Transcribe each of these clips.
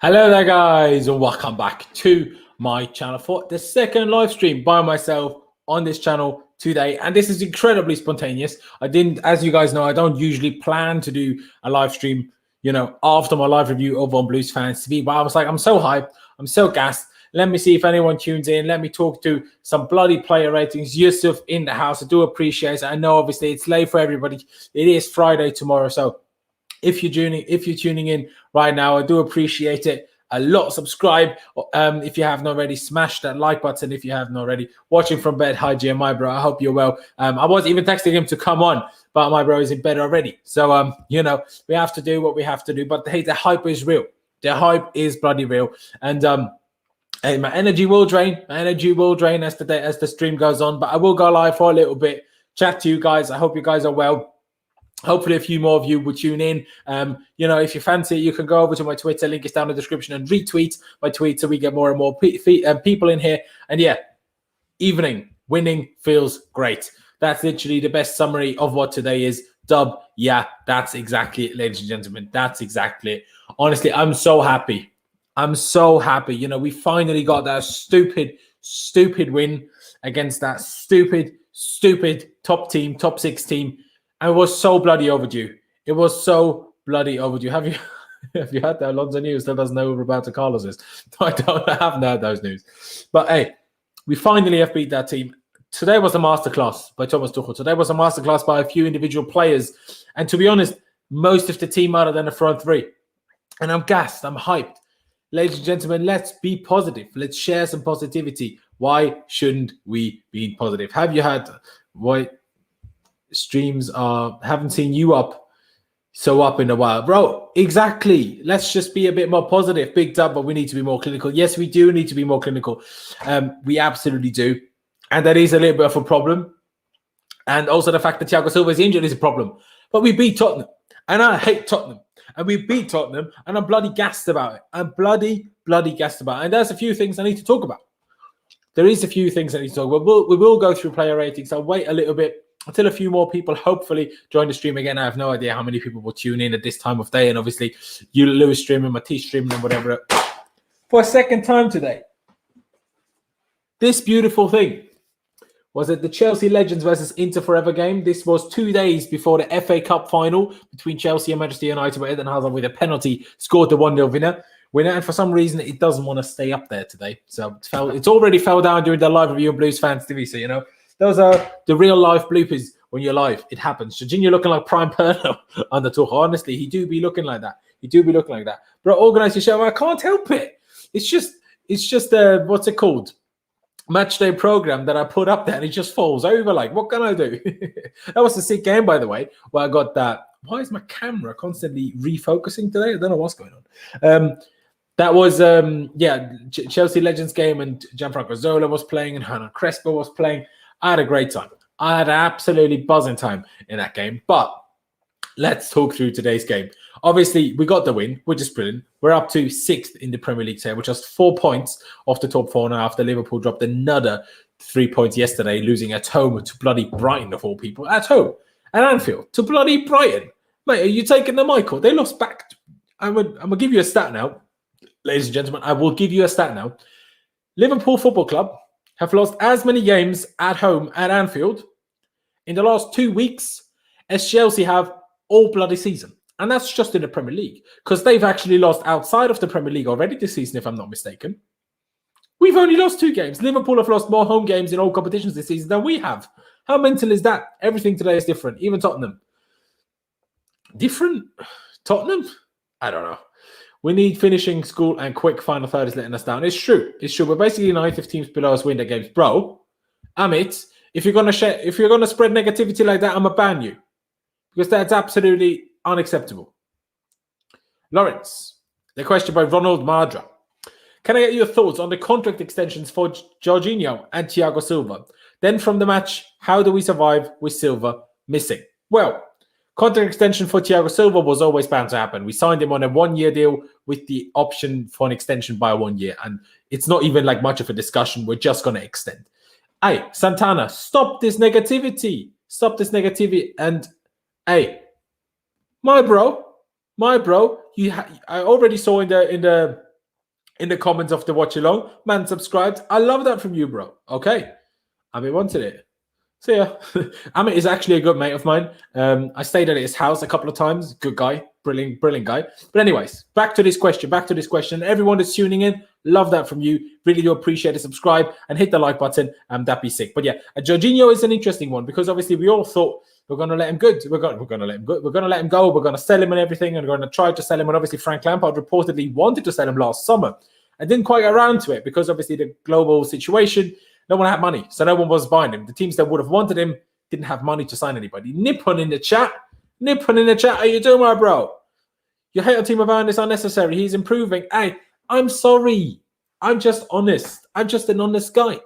Hello there, guys, and welcome back to my channel for the second live stream by myself on this channel today. And this is incredibly spontaneous. As you guys know, I don't usually plan to do a live stream, after my live review over on Blues Fans TV. But I was like, I'm so hyped, I'm so gassed. Let me see if anyone tunes in. Let me talk to some bloody player ratings. Yusuf in the house. I do appreciate it. I know obviously it's late for everybody. It is Friday tomorrow, so if you're tuning in right now, I do appreciate it a lot. Subscribe if you haven't already. Smash that like button if you haven't already. Watching from bed, hi Jim, my bro. I hope you're well. I was even texting him to come on, but my bro is in bed already. So we have to do what we have to do. But hey, the hype is real. The hype is bloody real. And hey, my energy will drain. As the stream goes on. But I will go live for a little bit. Chat to you guys. I hope you guys are well. Hopefully a few more of you will tune in. If you fancy it, you can go over to my Twitter. Link is down in the description and retweet my tweet so we get more and more people in here. And yeah, winning feels great. That's literally the best summary of what today is. Dub, yeah, that's exactly it, ladies and gentlemen. That's exactly it. Honestly, I'm so happy. I'm so happy. We finally got that stupid win against that stupid top 6 team. And it was so bloody overdue. Have you had that Alonso news? Still doesn't know who Roberto Carlos is. I haven't heard those news. But hey, we finally have beat that team. Today was a masterclass by Thomas Tuchel. Today was a masterclass by a few individual players. And to be honest, most of the team other than the front three. And I'm gassed. I'm hyped. Ladies and gentlemen, let's be positive. Let's share some positivity. Why shouldn't we be positive? Have you had streams haven't seen you up in a while, bro? Exactly. Let's just be a bit more positive. Big dub, but we need to be more clinical. Yes, we do need to be more clinical. We absolutely do, and that is a little bit of a problem. And also the fact that Thiago Silva is injured is a problem. But we beat Tottenham, and I hate Tottenham, and we beat Tottenham, and I'm bloody gassed about it. I'm bloody gassed about it. And there's a few things I need to talk about. There is a few things I need to talk about. We will go through player ratings. I'll wait a little bit until a few more people hopefully join the stream again. I have no idea how many people will tune in at this time of day. And obviously, you, Lewis streaming, Matisse streaming, and whatever. For a second time today, this beautiful thing was at the Chelsea Legends versus Inter Forever game. This was 2 days before the FA Cup final between Chelsea and Manchester United, where Eden Hazard with a penalty scored the 1-0 winner. And for some reason, it doesn't want to stay up there today. So it's already fell down during the live review of Blues Fans TV. So, those are the real life bloopers when you're live. It happens. Jorginho looking like prime Perno on the Tuchel. Honestly, he do be looking like that. Bro, organize your show. I can't help it. It's just what's it called? Match day program that I put up there and it just falls over. Like, what can I do? That was a sick game, by the way, where I got that. Why is my camera constantly refocusing today? I don't know what's going on. That was, Chelsea Legends game, and Gianfranco Zola was playing and Hernan Crespo was playing. I had a great time. I had an absolutely buzzing time in that game. But let's talk through today's game. Obviously, we got the win, which is brilliant. We're up to 6th in the Premier League here, which is 4 points off the top 4 now after Liverpool dropped another 3 points yesterday, losing at home to bloody Brighton of all people. At home, at Anfield, to bloody Brighton. Mate, are you taking the mic? They lost back. I'm going to give you a stat now. Ladies and gentlemen, I will give you a stat now. Liverpool Football Club have lost as many games at home at Anfield in the last 2 weeks as Chelsea have all bloody season. And that's just in the Premier League, because they've actually lost outside of the Premier League already this season, if I'm not mistaken. We've only lost 2 games. Liverpool have lost more home games in all competitions this season than we have. How mental is that? Everything today is different. Even Tottenham. Different? Tottenham? I don't know. We need finishing school and quick final third is letting us down. It's true. We're basically 9th if teams below us win their games. Bro, Amit, if you're gonna spread negativity like that, I'm gonna ban you. Because that's absolutely unacceptable. Lawrence, the question by Ronald Madra. Can I get your thoughts on the contract extensions for Jorginho and Thiago Silva? Then from the match, how do we survive with Silva missing? Well, contract extension for Thiago Silva was always bound to happen. We signed him on a 1-year deal with the option for an extension by 1 year. And it's not even like much of a discussion. We're just going to extend. Hey, Santana, stop this negativity. And hey, my bro, I already saw in the in the comments of the watch along. Man subscribed. I love that from you, bro. Okay. Amit wanted it. So yeah, Amit is actually a good mate of mine. I stayed at his house a couple of times. Good guy, brilliant guy. But anyways, back to this question. Everyone that's tuning in, love that from you. Really do appreciate it. Subscribe and hit the like button. That'd be sick. But yeah, Jorginho is an interesting one because obviously we all thought we're going to let him go. We're going to let him go. We're going to let him go. We're going to sell him and everything, and we're going to try to sell him. And obviously Frank Lampard reportedly wanted to sell him last summer. I didn't quite get around to it because obviously the global situation. No one had money, so no one was buying him. The teams that would have wanted him didn't have money to sign anybody. Nippon in the chat. How you doing, my bro? You hate on Timo Werner is unnecessary. He's improving. Hey, I'm sorry. I'm just honest. I'm just an honest guy.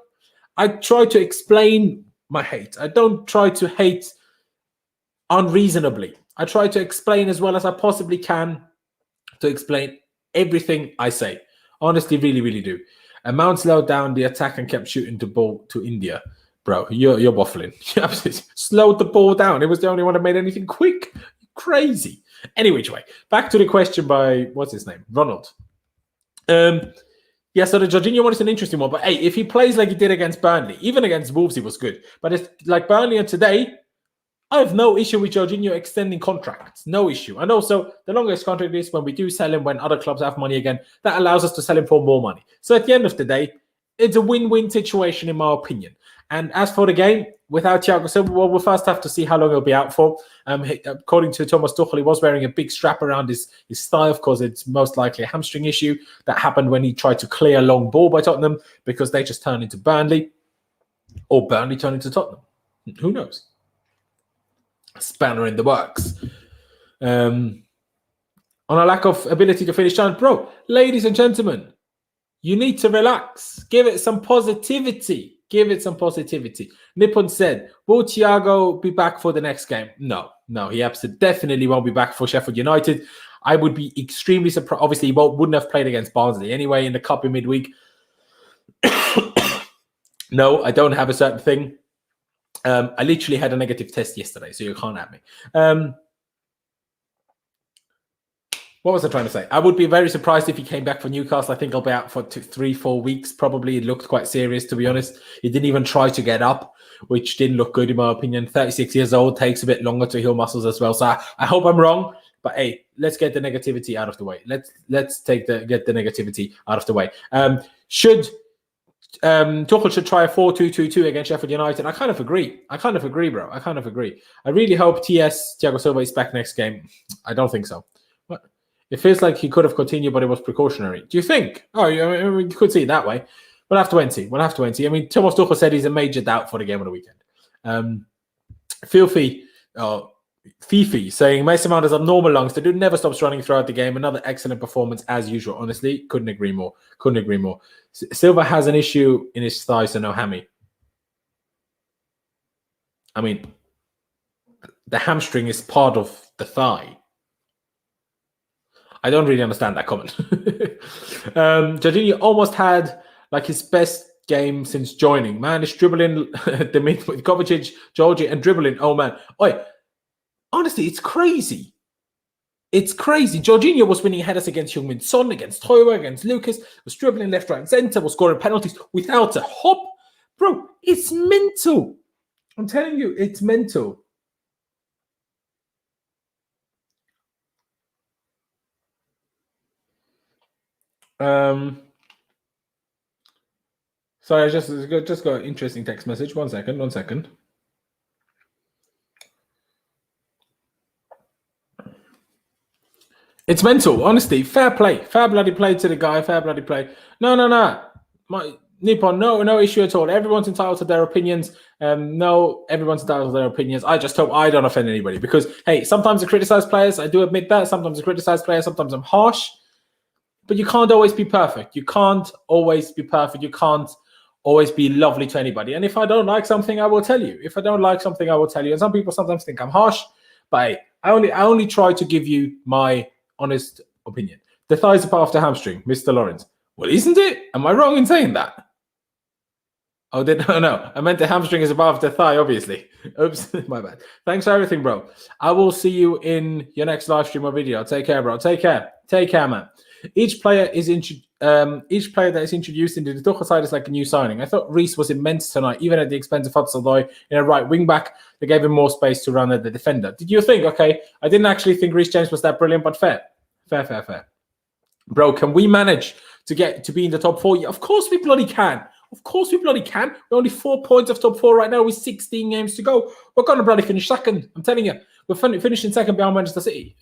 I try to explain my hate. I don't try to hate unreasonably. I try to explain as well as I possibly can to explain everything I say. Honestly, really do. Mount slowed down the attack and kept shooting the ball to India. Bro, you're waffling. You absolutely slowed the ball down. It was the only one that made anything quick. Crazy. Anyway, back to the question by, what's his name? Ronald. Yeah, so the Jorginho one is an interesting one. But hey, if he plays like he did against Burnley, even against Wolves, he was good. But it's like Burnley and today, I have no issue with Jorginho extending contracts. No issue. And also, the longest contract is when we do sell him, when other clubs have money again, that allows us to sell him for more money. So at the end of the day, it's a win-win situation in my opinion. And as for the game, without Thiago Silva, well, we'll first have to see how long he'll be out for. According to Thomas Tuchel, he was wearing a big strap around his thigh. Of course, it's most likely a hamstring issue that happened when he tried to clear a long ball by Tottenham because they just turned into Burnley. Or Burnley turned into Tottenham. Who knows? Spanner in the works. On a lack of ability to finish time. Bro, ladies and gentlemen, you need to relax. Give it some positivity. Nippon said, will Thiago be back for the next game? No, he absolutely definitely won't be back for Sheffield United. I would be extremely surprised. Obviously, he wouldn't have played against Barnsley anyway in the cup in midweek. No, I don't have a certain thing. I literally had a negative test yesterday, so you can't have me. What was I trying to say? I would be very surprised if he came back for Newcastle. I think I'll be out for 3-4 weeks. Probably it looked quite serious, to be honest. He didn't even try to get up, which didn't look good in my opinion. 36 years old, takes a bit longer to heal muscles as well. So I hope I'm wrong. But hey, let's get the negativity out of the way. Let's get the negativity out of the way. Tuchel should try a 4-2-2-2 against Sheffield United. I kind of agree, bro. I really hope Thiago Silva is back next game. I don't think so. But it feels like he could have continued, but it was precautionary. Do you think? Oh, you could see it that way. We'll have to wait and see. I mean, Thomas Tuchel said he's a major doubt for the game on the weekend. Fifi saying Mason Mount has abnormal lungs. The dude never stops running throughout the game. Another excellent performance as usual. Honestly, couldn't agree more. Silva has an issue in his thigh, so no hammy. I mean, the hamstring is part of the thigh. I don't really understand that comment. Jorginho almost had like his best game since joining. Man, it's dribbling the mid with Kovacic, Jorginho, and dribbling. Oh man, honestly, it's crazy. Jorginho was winning headers against Heung-min Son, against Teuer, against Lucas, was dribbling left, right, and centre, was scoring penalties without a hop. Bro, it's mental. I'm telling you, it's mental. Sorry, I just got an interesting text message. One second. It's mental, honestly. Fair play. Fair bloody play to the guy. Fair bloody play. No. Nippon, no issue at all. Everyone's entitled to their opinions. Everyone's entitled to their opinions. I just hope I don't offend anybody because, hey, sometimes I criticize players. I do admit that. Sometimes I criticize players. Sometimes I'm harsh. But you can't always be perfect. You can't always be lovely to anybody. And if I don't like something, I will tell you. And some people sometimes think I'm harsh. But hey, I only try to give you my honest opinion. The thighs are part of the hamstring, Mr. Laurenz. Well, isn't it? Am I wrong in saying that? Oh, no. I meant the hamstring is above the thigh, obviously. Oops, my bad. Thanks for everything, bro. I will see you in your next live stream or video. Take care, bro. Take care, man. Each player is Each player that is introduced into the Tuchel side is like a new signing. I thought Reece was immense tonight, even at the expense of Hotspur in a right wing back. They gave him more space to run at the defender. Did you think? Okay, I didn't actually think Reece James was that brilliant, but fair. Bro, can we manage to get to be in the top 4? Yeah, of course we bloody can. Of course we bloody can. We're only 4 points off top 4 right now with 16 games to go. We're going to bloody finish second. I'm telling you. We're finishing second behind Manchester City.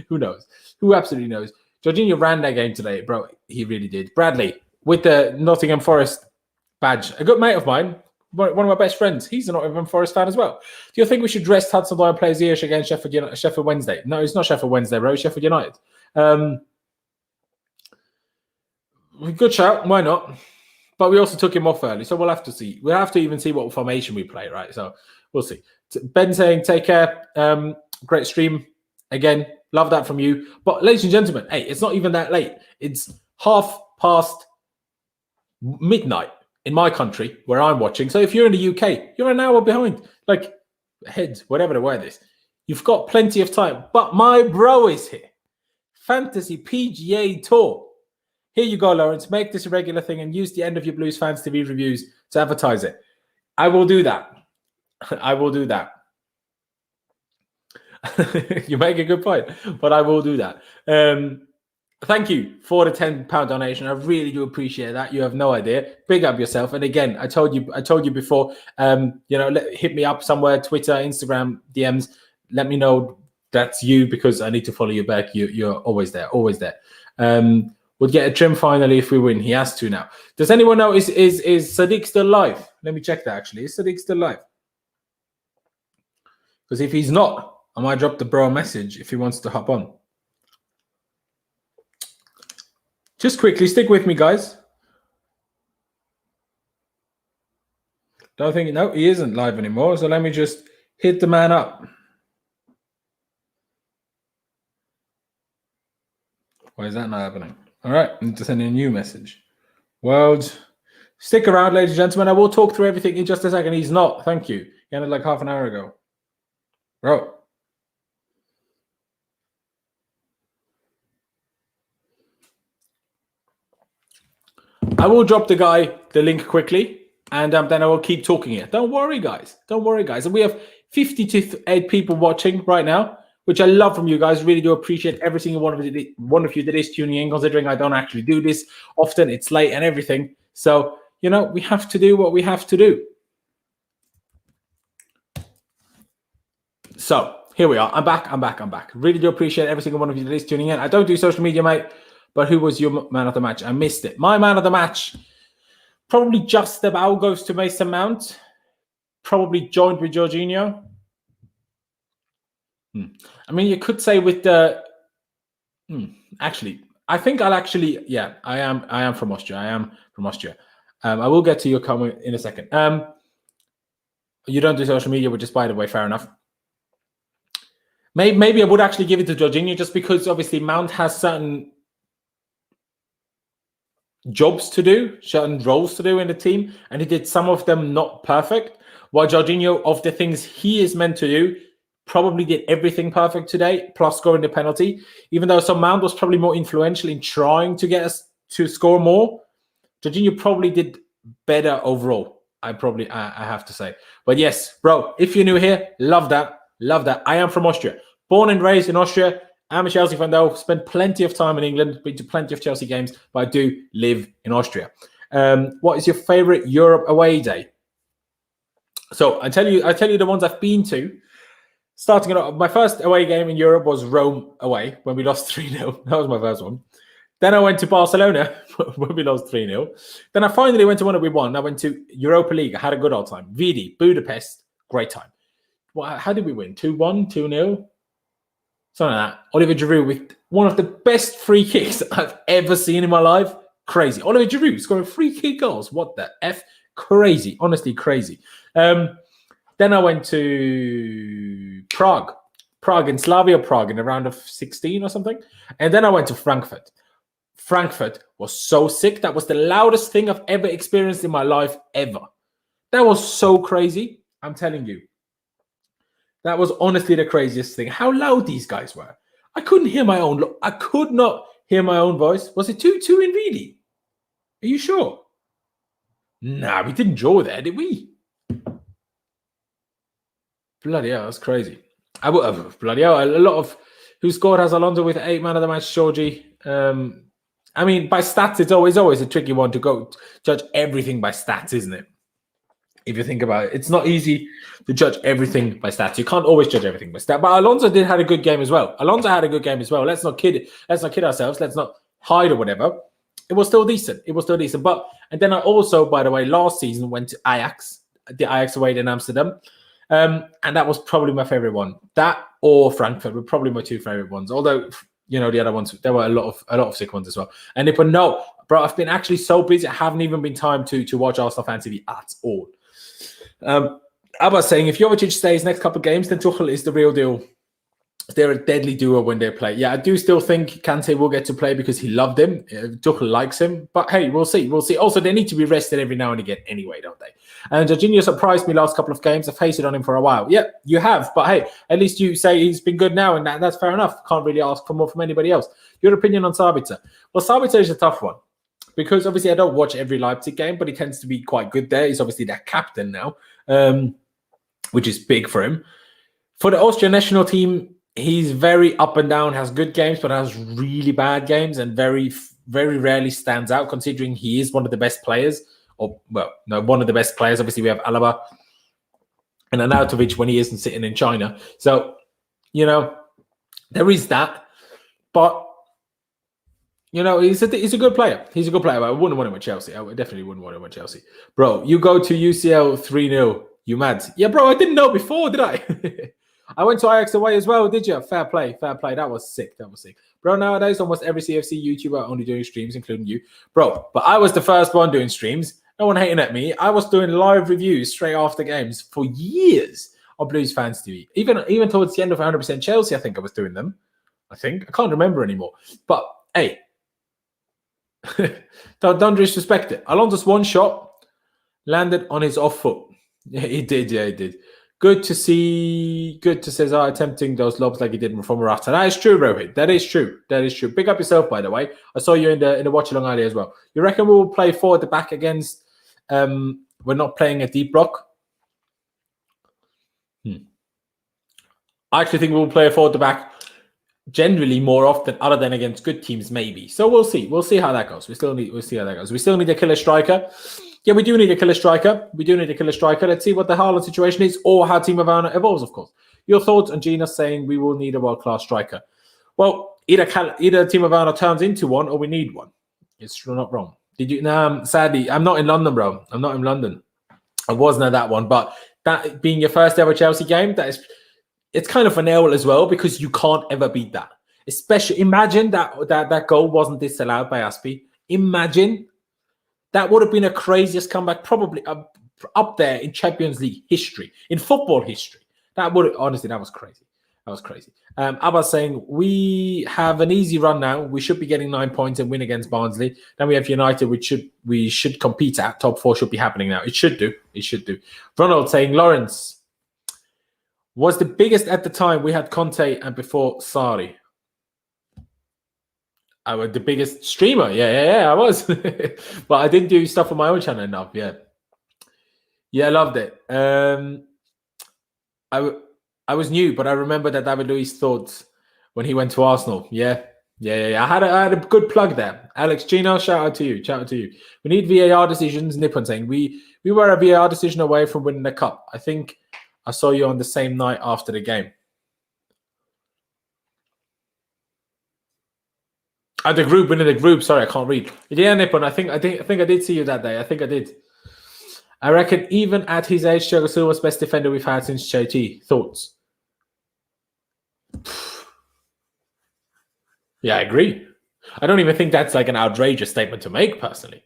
Who knows? Who absolutely knows? Jorginho ran that game today, bro. He really did. Bradley, with the Nottingham Forest badge. A good mate of mine, one of my best friends. He's a Nottingham Forest fan as well. Do you think we should rest Hudson-Odoi and play Ziyech against Sheffield Wednesday? No, it's not Sheffield Wednesday, bro. It's Sheffield United. Good shout. Why not? But we also took him off early, so we'll have to see. We'll have to even see what formation we play, right? So we'll see. Ben saying, take care. Great stream. Again, love that from you. But ladies and gentlemen, hey, it's not even that late. It's midnight in my country where I'm watching. So if you're in the UK, you're an hour behind. Like, heads, whatever the word is. You've got plenty of time. But my bro is here. Fantasy PGA Tour. Here you go, Laurenz. Make this a regular thing and use the End of Your Blues Fans TV reviews to advertise it. I will do that. I will do that. You make a good point, but I will do that. Thank you for the £10 donation. I really do appreciate that. You have no idea. Big up yourself. And again, I told you before. Hit me up somewhere, Twitter, Instagram, DMs. Let me know that's you because I need to follow you back. You're always there, always there. We'll get a trim finally if we win. He has to now. Does anyone know is Sadiq still live? Let me check that actually. Is Sadiq still live? Because if he's not, I might drop the bro a message if he wants to hop on. Just quickly, stick with me, guys. Don't think, no, he isn't live anymore. So let me just hit the man up. Why is that not happening? All right, I need to send a new message. World, stick around, ladies and gentlemen. I will talk through everything in just a second. He's not. Thank you. He ended like half an hour ago. Bro. I will drop the guy the link quickly, and then I will keep talking here. Don't worry, guys. Don't worry, guys. And we have 58 people watching right now, which I love from you guys. Really do appreciate every single one of you that is tuning in, considering I don't actually do this often. It's late and everything. So, we have to do what we have to do. So, here we are. I'm back. Really do appreciate every single one of you that is tuning in. I don't do social media, mate. But who was your man of the match? I missed it. My man of the match probably just about goes to Mason Mount. Probably joined with Jorginho. I mean, you could say with the... Actually, I think I'll actually... Yeah, I am from Austria. I will get to your comment in a second. You don't do social media, which is, by the way, fair enough. Maybe I would actually give it to Jorginho just because, obviously, Mount has certain jobs to do, certain roles to do in the team, and he did some of them not perfect. While Jorginho, of the things he is meant to do, probably did everything perfect today, plus scoring the penalty. Even though Mount was probably more influential in trying to get us to score more, Jorginho probably did better overall. I have to say. But yes, bro, if you're new here, love that. I am from Austria. Born and raised in Austria. I'm a Chelsea fan, though. Spent plenty of time in England, been to plenty of Chelsea games, but I do live in Austria. What is your favorite Europe away day? So I tell you the ones I've been to. Starting off, my first away game in Europe was Rome away when we lost 3-0. That was my first one. Then I went to Barcelona when we lost 3-0. Then I finally went to one that we won. I went to Europa League. I had a good old time. Vidi, Budapest, great time. Well, how did we win? 2-1, 2-0? Something like that. Oliver Giroud with one of the best free kicks I've ever seen in my life. Crazy. Oliver Giroud scoring free kick goals. What the F? Crazy. Honestly, crazy. Then I went to Prague in Slavia Prague in the round of 16 or something. And then I went to Frankfurt. Frankfurt was so sick. That was the loudest thing I've ever experienced in my life, ever. That was so crazy. I'm telling you. That was honestly the craziest thing. How loud these guys were. I couldn't hear my own. I could not hear my own voice. Was it 2-2 in really? Are you sure? Nah, we didn't draw there, did we? Bloody hell, that's crazy. Bloody hell, a lot of who scored has Alonso with 8 man of the match, Georgie. I mean, by stats, it's always a tricky one to go judge everything by stats, isn't it? If you think about it, it's not easy to judge everything by stats. You can't always judge everything by stats. But Alonso had a good game as well. Let's not kid ourselves. Let's not hide or whatever. It was still decent. But and then I also, by the way, last season went to Ajax, the Ajax away in Amsterdam, and that was probably my favorite one. That or Frankfurt were probably my 2 favorite ones. Although the other ones, there were a lot of sick ones as well. And no, bro, I've been actually so busy. I haven't even been time to watch Arsenal Fan TV at all. I was saying, if Jovic stays next couple of games, then Tuchel is the real deal. They're a deadly duo when they play. Yeah, I do still think Kante will get to play because he loved him. Tuchel likes him. But hey, we'll see. Also, they need to be rested every now and again anyway, don't they? And Jorginho surprised me last couple of games. I've hated on him for a while. Yeah, you have. But hey, at least you say he's been good now, and that's fair enough. Can't really ask for more from anybody else. Your opinion on Sabitzer? Well, Sabitzer is a tough one. Because obviously I don't watch every Leipzig game, but he tends to be quite good there. He's obviously their captain now, which is big for him. For the Austrian national team, he's very up and down, has good games, but has really bad games and very, very rarely stands out considering he is one of the best players. One of the best players. Obviously, we have Alaba and Arnautovic when he isn't sitting in China. So, there is that. But he's a good player. He's a good player. But I wouldn't want him with Chelsea. I definitely wouldn't want him with Chelsea. Bro, you go to UCL 3-0. You mad? Yeah, bro, I didn't know before, did I? I went to Ajax away as well, did you? Fair play. That was sick. Bro, nowadays, almost every CFC YouTuber only doing streams, including you. Bro, but I was the first one doing streams. No one hating at me. I was doing live reviews straight after games for years on Blues Fans TV. Even towards the end of 100% Chelsea, I think I was doing them. I can't remember anymore. But, hey, don't disrespect it. Alonso's one shot landed on his off foot. Yeah, he did. Yeah, he did. Good to see Cesar attempting those lobs like he did from Morata. That is true, Rohit. That is true. Big up yourself, by the way. I saw you in the watch along earlier as well. You reckon we will play 4 at the back against? We're not playing a deep block. I actually think we'll play a 4 at the back generally more often, other than against good teams, maybe. So we'll see. We'll see how that goes. We'll see how that goes. We still need a killer striker. Yeah, we do need a killer striker. Let's see what the Haaland situation is or how Timo Werner evolves, of course. Your thoughts on Gina saying we will need a world-class striker? Well, either Timo Werner turns into one or we need one. It's not wrong. Sadly, I'm not in London, bro. I'm not in London. I wasn't at that one. But that being your first ever Chelsea game, it's kind of an L as well because you can't ever beat that. Especially, imagine that goal wasn't disallowed by Aspi. Imagine. That would have been a craziest comeback, probably up there in Champions League history, in football history. That was crazy. I was saying we have an easy run now. We should be getting 9 points and win against Barnsley. Then we have United, which we should compete at. Top 4 should be happening now. It should do. Ronald saying Laurenz was the biggest at the time. We had Conte and before Sarri. I was the biggest streamer. Yeah, I was. But I didn't do stuff on my own channel enough. Yeah, I loved it. I was new, but I remember that David Luiz thoughts when he went to Arsenal. Yeah. I had a good plug there. Alex Gino, shout out to you. We need VAR decisions. Nippon saying we were a VAR decision away from winning the cup. I think I saw you on the same night after the game. Winning the group. Sorry, I can't read. Yeah, Nippon. I think I did see you that day. I think I did. I reckon even at his age, Thiago Silva was best defender we've had since JT. Thoughts? Yeah, I agree. I don't even think that's like an outrageous statement to make, personally.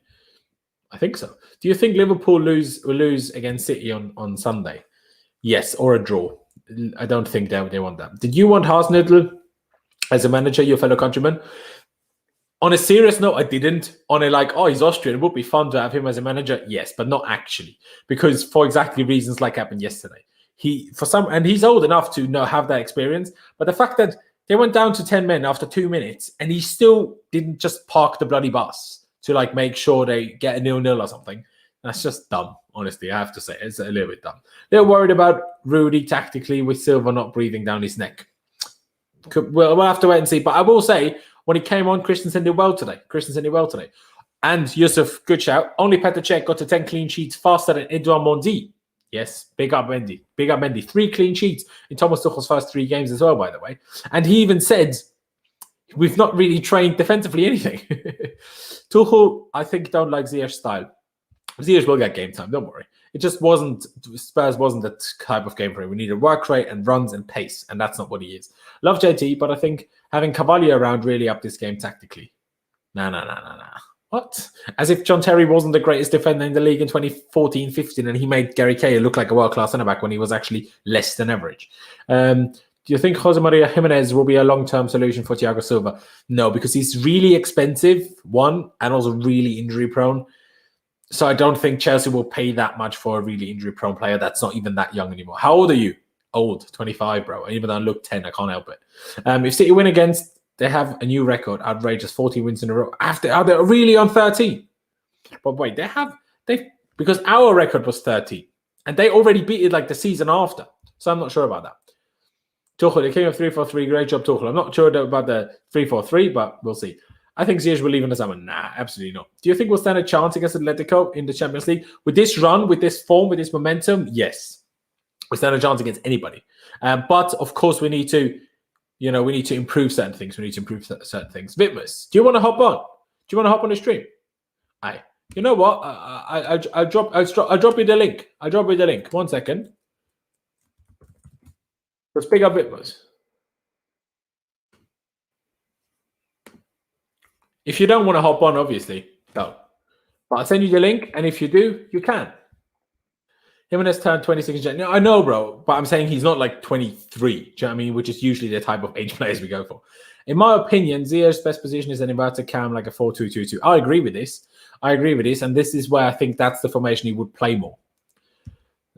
I think so. Do you think Liverpool will lose against City on Sunday? Yes, or a draw. I don't think they want that. Did you want Hasenhüttl as a manager, your fellow countryman? On a serious note, I didn't. On a he's Austrian, it would be fun to have him as a manager. Yes, but not actually. Because for exactly reasons like happened yesterday. He's old enough to have that experience. But the fact that They went down to 10 men after 2 minutes, and he still didn't just park the bloody bus to like make sure they get a 0-0 or something. That's just dumb, honestly. I have to say it's a little bit dumb. They're worried about Rudy tactically with Silva not breathing down his neck. We'll have to wait and see. But I will say, when he came on, Christensen did well today. And Yusuf, good shout. Only Petr Cech got to 10 clean sheets faster than Edouard Mendy. Yes, big up Mendy. 3 clean sheets in Thomas Tuchel's first 3 games as well, by the way. And he even said, we've not really trained defensively anything. Tuchel, I think, don't like Ziyech's style. Ziyech will get game time, don't worry. It just wasn't, Spurs wasn't the type of game for him. We needed work rate and runs and pace, and that's not what he is. Love JT, but I think having Cavalier around really upped this game tactically. Nah. What? As if John Terry wasn't the greatest defender in the league in 2014-15, and he made Gary Cahill look like a world-class centre-back when he was actually less than average. Do you think Jose Maria Jimenez will be a long-term solution for Thiago Silva? No, because he's really expensive, one, and also really injury-prone. So I don't think Chelsea will pay that much for a really injury-prone player that's not even that young anymore. How old are you? Old, 25, bro. Even though I look 10, I can't help it. If City win against, they have a new record, outrageous 14 wins in a row. Are they really on 13? But wait, because our record was 13, and they already beat it like the season after. So I'm not sure about that. Tuchel, the king of 3-4-3, great job, Tuchel. I'm not sure about the 3-4-3, but we'll see. I think Ziyech will leave in the summer. Nah, absolutely not. Do you think we'll stand a chance against Atletico in the Champions League? With this run, with this form, with this momentum, yes. We stand a chance against anybody. But, of course, we need to improve certain things. Vitmus, do you want to hop on? Do you want to hop on the stream? Aye. You know what? I'll drop you the link. I'll drop you the link. 1 second. Let's pick up Vitmus. If you don't want to hop on, obviously, don't. But I'll send you the link, and if you do, you can. Jimenez turned 26 in January. I know, bro, but I'm saying he's not like 23, do you know what I mean? Which is usually the type of age players we go for. In my opinion, Ziyech's best position is an inverted cam, like a 4-2-2-2. I agree with this, and this is where I think that's the formation he would play more.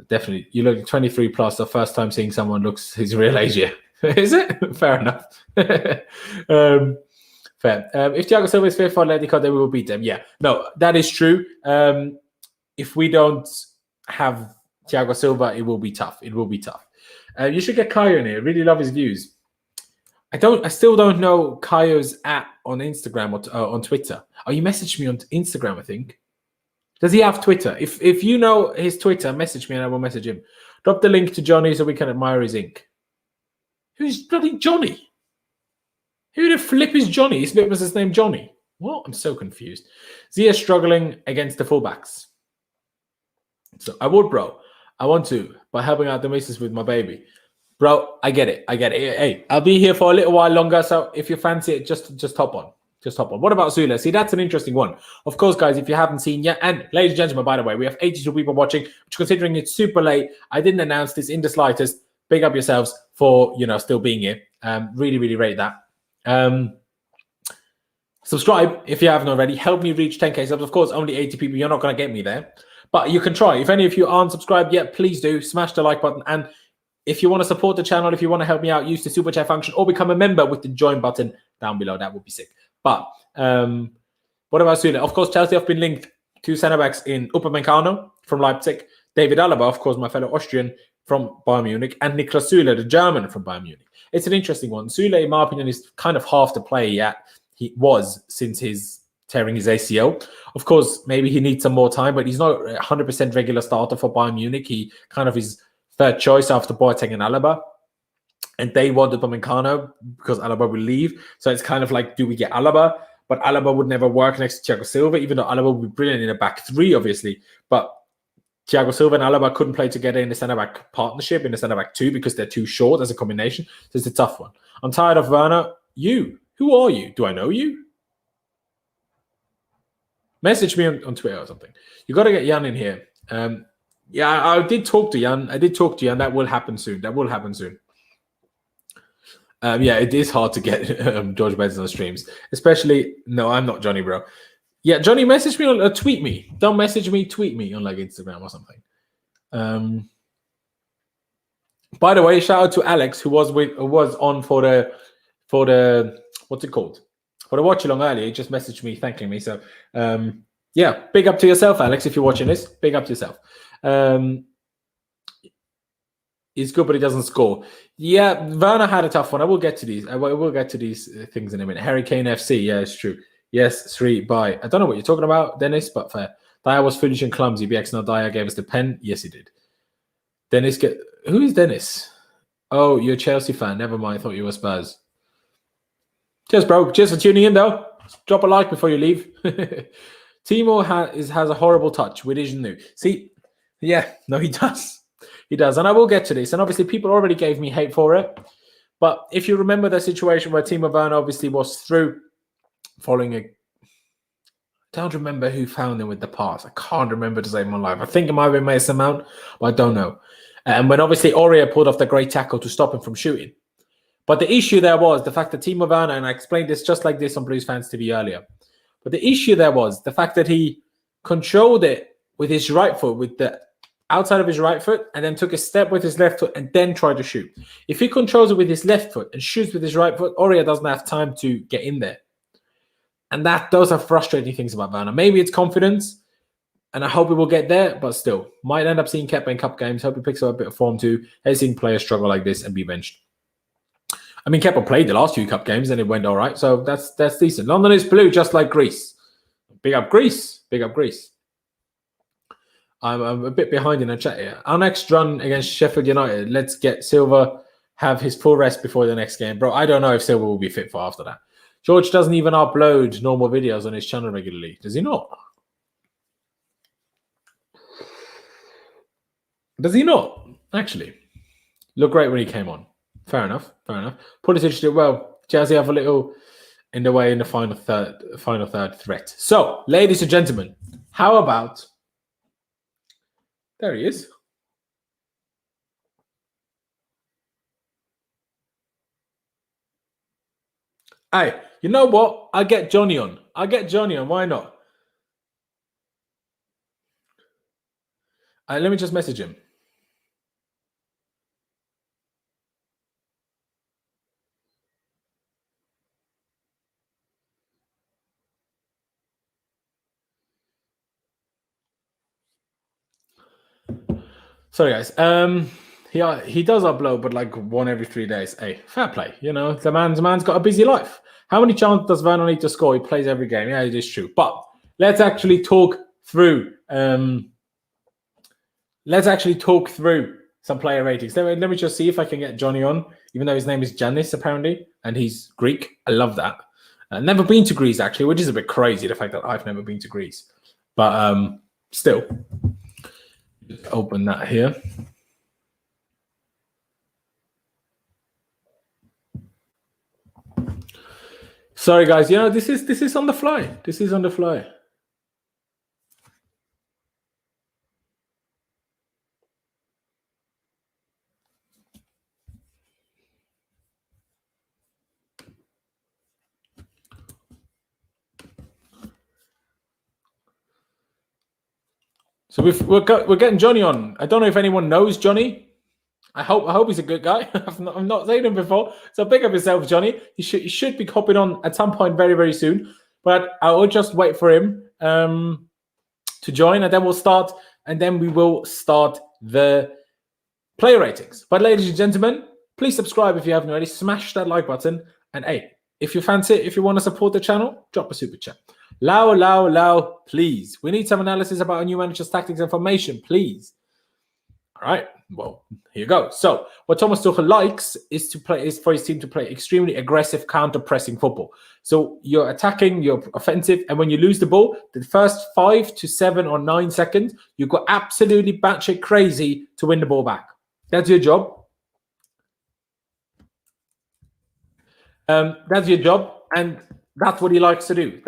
Definitely. You look 23 plus, the first time seeing someone looks his real age, yeah. Is it? Fair enough. Fair. If Thiago Silva is fit for Atletico, then we will beat them. Yeah, no, that is true. If we don't have Thiago Silva, it will be tough. You should get Kayo in here. Really love his views. I still don't know Kayo's @ on Instagram or on Twitter. Oh, you messaged me on Instagram, I think. Does he have Twitter? If you know his Twitter, message me and I will message him. Drop the link to Johnny so we can admire his ink. Who's bloody Johnny? Who the flip is Johnny? Was his name Johnny? What? I'm so confused. Ziyech struggling against the fullbacks. So I would, bro. I want to, by helping out the missus with my baby. Bro, I get it. Hey, I'll be here for a little while longer, so if you fancy it, just hop on. What about Zula? See, that's an interesting one. Of course, guys, if you haven't seen yet, and ladies and gentlemen, by the way, we have 82 people watching, which considering it's super late, I didn't announce this in the slightest. Big up yourselves for, still being here. Really, really rate that. Subscribe if you haven't already. Help me reach 10k subs. Of course, only 80 people. You're not going to get me there, but you can try. If any of you aren't subscribed yet, please do smash the like button. And if you want to support the channel, if you want to help me out, use the super chat function or become a member with the join button down below. That would be sick. But what about Süle? Of course, Chelsea have been linked to centre backs in Upamecano from Leipzig, David Alaba, of course, my fellow Austrian from Bayern Munich, and Niklas Süle, the German from Bayern Munich. It's an interesting one. Süle, in my opinion, is kind of half the player he was since his tearing his ACL. Of course, maybe he needs some more time, but he's not a 100% regular starter for Bayern Munich. He kind of is third choice after Boateng and Alaba. And they wanted Upamecano because Alaba will leave. So it's kind of like, do we get Alaba? But Alaba would never work next to Thiago Silva, even though Alaba would be brilliant in a back three, obviously. But Thiago Silva and Alaba couldn't play together in the centre-back partnership, in the centre-back two, because they're too short as a combination. So it's a tough one. I'm tired of Werner. You. Who are you? Do I know you? Message me on Twitter or something. You got to get Jan in here. Yeah, I did talk to Jan. That will happen soon. Yeah, it is hard to get George Benson on streams. Especially, no, I'm not Johnny, bro. Yeah, Johnny, message me or tweet me. Don't message me, tweet me on like Instagram or something. By the way, shout out to Alex who was on for for the, what's it called? For the watch along earlier. He just messaged me thanking me. So, yeah, big up to yourself, Alex, if you're watching this. Big up to yourself. He's good, but he doesn't score. Yeah, Werner had a tough one. I will get to these. I will get to these things in a minute. Harry Kane FC. Yeah, it's true. Yes, 3 bye. I don't know what you're talking about, Dennis, but fair. Dyer was foolish and clumsy. BX no Dyer gave us the pen. Yes, he did. Dennis, who is Dennis? Oh, you're a Chelsea fan. Never mind. I thought you were Spurs. Cheers, bro. Cheers for tuning in, though. Drop a like before you leave. Timo has a horrible touch with Jorginho. See, yeah, no, he does. He does. And I will get to this. And obviously, people already gave me hate for it. But if you remember the situation where Timo Werner obviously was through following I don't remember who found him with the pass. I can't remember to save my life. I think it might have been Mason Mount, but I don't know. And when obviously Aurier pulled off the great tackle to stop him from shooting. But the issue there was the fact that Timo Werner, and I explained this just like this on Blues Fans TV earlier, but the issue there was the fact that he controlled it with his right foot, with the outside of his right foot, and then took a step with his left foot and then tried to shoot. If he controls it with his left foot and shoots with his right foot, Aurier doesn't have time to get in there. And those are frustrating things about Werner. Maybe it's confidence, and I hope he will get there, but still, might end up seeing Kepa in cup games. Hope he picks up a bit of form too. I've seen players struggle like this and be benched. I mean, Kepa played the last few cup games and it went all right, so that's decent. London is blue, just like Greece. Big up Greece. Big up Greece. I'm a bit behind in the chat here. Our next run against Sheffield United, let's get Silva have his full rest before the next game. Bro, I don't know if Silva will be fit for after that. George doesn't even upload normal videos on his channel regularly. Does he not? Does he not? Actually. Looked great when he came on. Fair enough. Fair enough. Pulisic did well. Chelsea have a little in the way in the final third threat. So, ladies and gentlemen, how about... There he is. Hey, you know what? I get Johnny on. Why not? Let me just message him. Sorry, guys. He does upload, but like one every 3 days. Hey, fair play. You know, the man's got a busy life. How many chances does Werner need to score? He plays every game. Yeah, it is true. But let's actually talk through. Some player ratings. Let me just see if I can get Johnny on, even though his name is Janis apparently, and he's Greek. I love that. Never been to Greece actually, which is a bit crazy. The fact that I've never been to Greece, but still. Just open that here. Sorry, guys. You know, this is on the fly. This is on the fly. So we're getting Johnny on. I don't know if anyone knows Johnny. I hope he's a good guy. I've not seen him before. So pick up yourself, Johnny. He should be hopping on at some point very, very soon. But I will just wait for him to join, and then we'll start. And then we will start the player ratings. But ladies and gentlemen, please subscribe if you haven't already. Smash that like button. And hey, if you fancy it, if you want to support the channel, drop a super chat. Lau, please. We need some analysis about our new manager's tactics and formation, please. All right. Well, here you go. So, what Thomas Tuchel likes is for his team to play extremely aggressive, counter-pressing football. So, you're attacking, you're offensive, and when you lose the ball, the first 5 to 7 or 9 seconds, you go absolutely batshit crazy to win the ball back. That's your job. That's your job, and that's what he likes to do.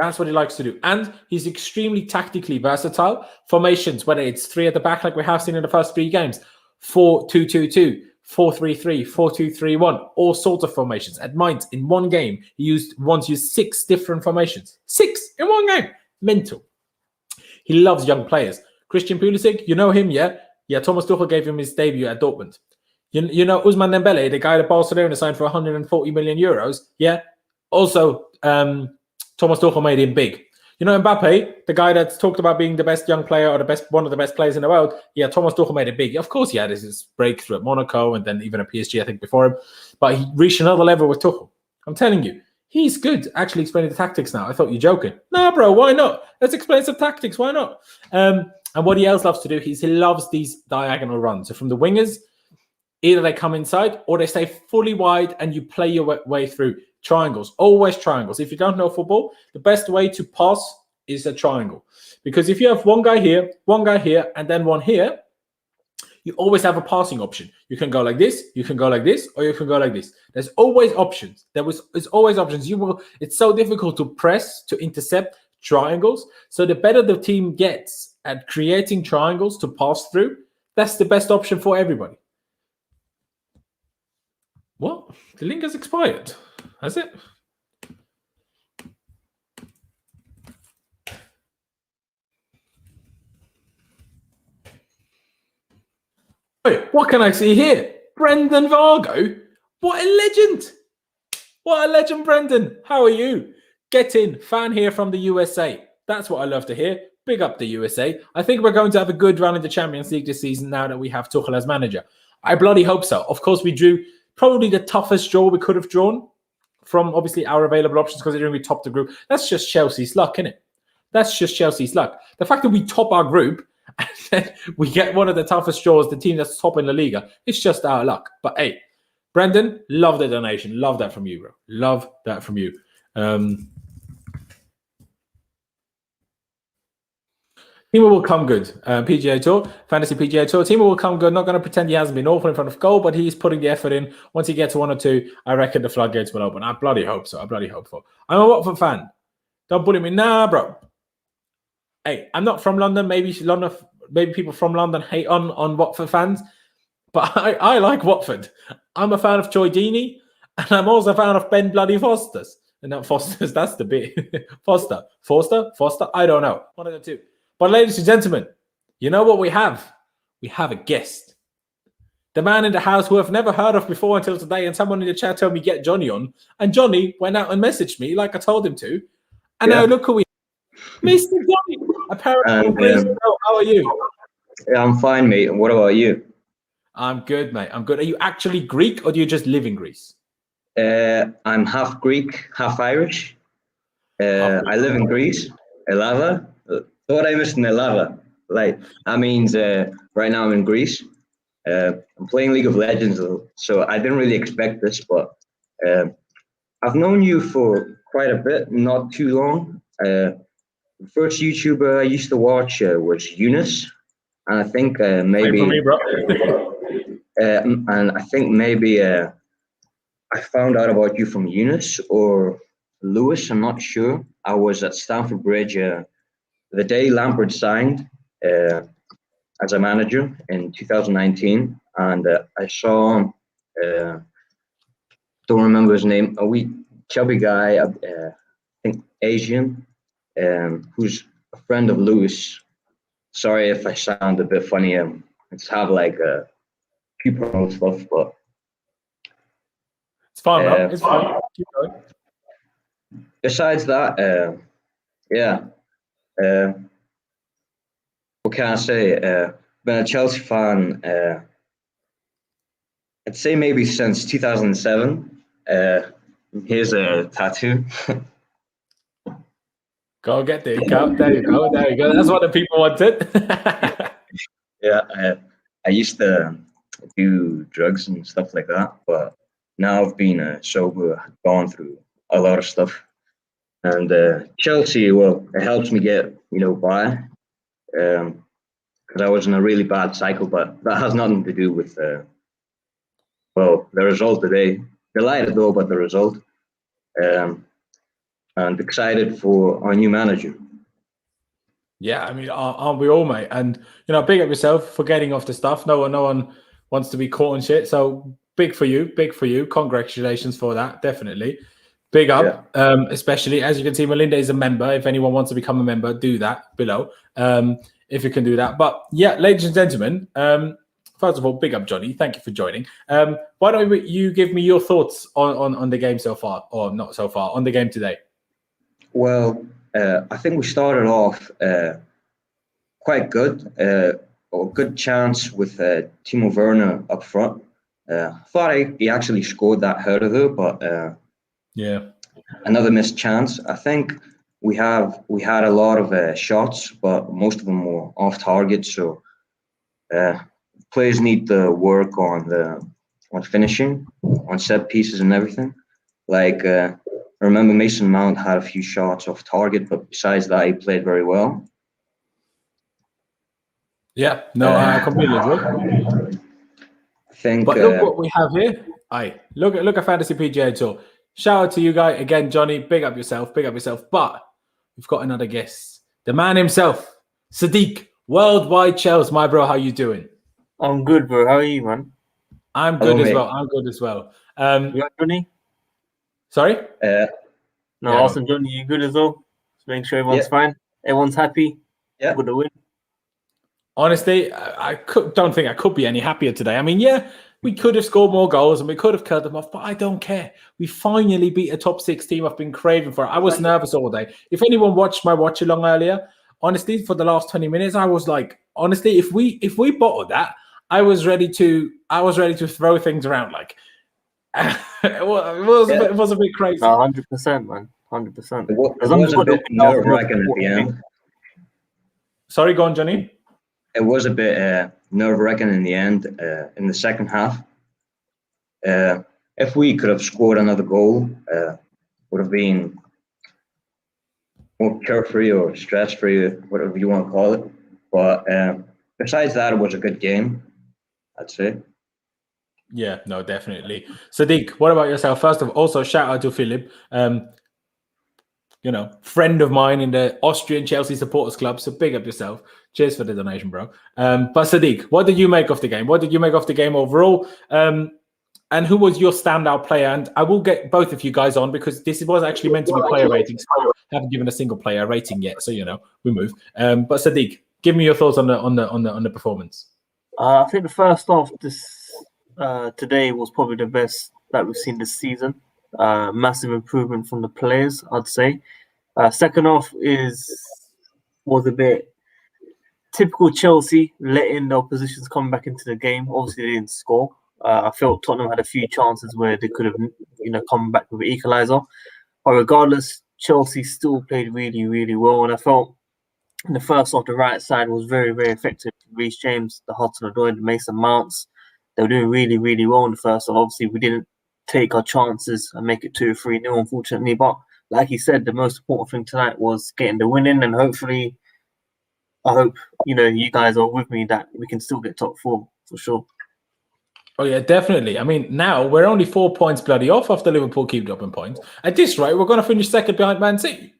And he's extremely tactically versatile. Formations, whether it's 3 at the back like we have seen in the first 3 games, 4-2-2-2, 4-3-3, 4-2-3-1, all sorts of formations. At Mainz, in one game, he once used 6 different formations. 6 in one game. Mental. He loves young players. Christian Pulisic, you know him, yeah? Yeah, Thomas Tuchel gave him his debut at Dortmund. You know Ousmane Dembele, the guy that Barcelona signed for 140 million euros. Yeah. Also, Thomas Tuchel made him big. You know Mbappe, the guy that's talked about being the best young player or one of the best players in the world. Yeah, Thomas Tuchel made it big. Of course, he had his breakthrough at Monaco and then even at PSG, I think, before him. But he reached another level with Tuchel. I'm telling you, he's good. Actually explaining the tactics now. I thought you're joking. No, bro, why not? Let's explain some tactics. Why not? And what he else loves to do is he loves these diagonal runs. So from the wingers, either they come inside or they stay fully wide and you play your way through. Triangles, always triangles. If you don't know football, the best way to pass is a triangle. Because if you have one guy here, and then one here, you always have a passing option. You can go like this, you can go like this, or you can go like this. There's always options. It's always options. It's so difficult to press, to intercept triangles. So the better the team gets at creating triangles to pass through, that's the best option for everybody. What? The link has expired. Has it? Wait, what can I see here? Brendan Vargo? What a legend! What a legend, Brendan. How are you? Get in. Fan here from the USA. That's what I love to hear. Big up the USA. I think we're going to have a good run in the Champions League this season now that we have Tuchel as manager. I bloody hope so. Of course, we drew probably the toughest draw we could have drawn from obviously our available options considering we topped the group. That's just Chelsea's luck, isn't it? That's just Chelsea's luck. The fact that we top our group and then we get one of the toughest draws, the team that's top in La Liga, it's just our luck. But hey, Brendan, love the donation. Love that from you, bro. Love that from you. Timo will come good. PGA Tour, Fantasy PGA Tour. Timo will come good. Not going to pretend he hasn't been awful in front of goal, but he's putting the effort in. Once he gets one or two, I reckon the floodgates will open. I bloody hope so. I bloody hope so. I'm a Watford fan. Don't bully me. Nah, bro. Hey, I'm not from London. Maybe people from London hate on Watford fans, but I like Watford. I'm a fan of Troy Deeney, and I'm also a fan of Ben Bloody Fosters. And not Fosters, that's the bit. Foster. I don't know. One of the two. But ladies and gentlemen, you know what we have? We have a guest. The man in the house who I've never heard of before until today, and someone in the chat told me get Johnny on. And Johnny went out and messaged me like I told him to. And now look who we have. Mr. Johnny. Apparently, how are you? Yeah, I'm fine, mate. And what about you? I'm good, mate. I'm good. Are you actually Greek or do you just live in Greece? I'm half Greek, half Irish. I live in Greece, Elava. What I missed in Elava. Like, that means right now I'm in Greece. I'm playing League of Legends, so I didn't really expect this, but I've known you for quite a bit, not too long. The first YouTuber I used to watch was Eunice, and I think maybe. For me, bro. And I think maybe I found out about you from Eunice or Lewis. I'm not sure. I was at Stamford Bridge the day Lampard signed as a manager in 2019, and I saw don't remember his name, a wee chubby guy, I think Asian, who's a friend of Lewis. Sorry if I sound a bit funny. I just have like a few personal stuff, but it's fine, man. It's fine. Keep going. Besides that, what can I say? Been a Chelsea fan. I'd say maybe since 2007. Here's a tattoo. Go get the cup. There you go. There you go. That's what the people wanted. Yeah, I used to do drugs and stuff like that, but now I've been sober, gone through a lot of stuff. And Chelsea, well, it helps me get, by. Because I was in a really bad cycle, but that has nothing to do with, the result today. Delighted though about the result, and excited for our new manager. Yeah, I mean, aren't we all, mate? And big up yourself for getting off the stuff. No one wants to be caught on shit. So big for you. Congratulations for that, definitely. Big up, especially as you can see, Melinda is a member. If anyone wants to become a member, do that below. If you can do that. But yeah, ladies and gentlemen, first of all, big up, Johnny. Thank you for joining. Why don't you give me your thoughts on the game so far, or not so far, on the game today? Well, I think we started off quite good. A good chance with Timo Werner up front. Thought he actually scored that header though, but another missed chance. I think we had a lot of shots, but most of them were off target. So players need to work on finishing, on set pieces and everything. Like I remember Mason Mount had a few shots off target, but besides that, he played very well. Yeah, no, I completely agree. I think. But look what we have here. Look at Fantasy PGA Tour. Shout out to you guys again, Johnny. Big up yourself. But we've got another guest, the man himself, Sadiq, Worldwide Chels. My bro, how you doing? I'm good, bro. How are you, man? I'm good as well. You got Johnny? Sorry? Awesome, Johnny. You good as well? Just make sure everyone's fine. Everyone's happy. Yeah. Good to win. Honestly, don't think I could be any happier today. I mean, yeah, we could have scored more goals and we could have cut them off, but I don't care. We finally beat a top 6 team I've been craving for. I was nervous all day. If anyone watched my watch along earlier, honestly, for the last 20 minutes, I was like, honestly, if we bottled that, I was ready to throw things around. Like it was a bit crazy. 100%, man. 100%. It was a bit nerve-wracking at the end. Sorry, go on, Johnny. It was a bit nerve-wracking in the end, in the second half. If we could have scored another goal, would have been more carefree or stress-free, whatever you want to call it. But besides that, it was a good game, I'd say. Yeah, no, definitely. Sadiq, what about yourself? First of all, also shout out to Philip, friend of mine in the Austrian Chelsea Supporters Club. So big up yourself. Cheers for the donation, bro. But Sadiq, what did you make of the game? What did you make of the game overall? And who was your standout player? And I will get both of you guys on because this was actually meant to be player ratings. I haven't given a single player rating yet, so we move. But Sadiq, give me your thoughts on the performance. I think the first half today was probably the best that we've seen this season. Massive improvement from the players, I'd say. Second half was a bit typical Chelsea, letting the oppositions come back into the game. Obviously, they didn't score. I felt Tottenham had a few chances where they could have, come back with an equaliser. But regardless, Chelsea still played really, really well. And I felt in the first half, the right side was very, very effective. Reece James, the Hotspur, the Mason Mounts, they were doing really, really well in the first half. Obviously, we didn't take our chances and make it 2-3-0, unfortunately. But like he said, the most important thing tonight was getting the win in, and hopefully, I hope you guys are with me that we can still get top 4 for sure. Oh yeah, definitely. I mean, now we're only 4 points bloody off after Liverpool keep dropping points. At this rate, we're going to finish second behind Man City.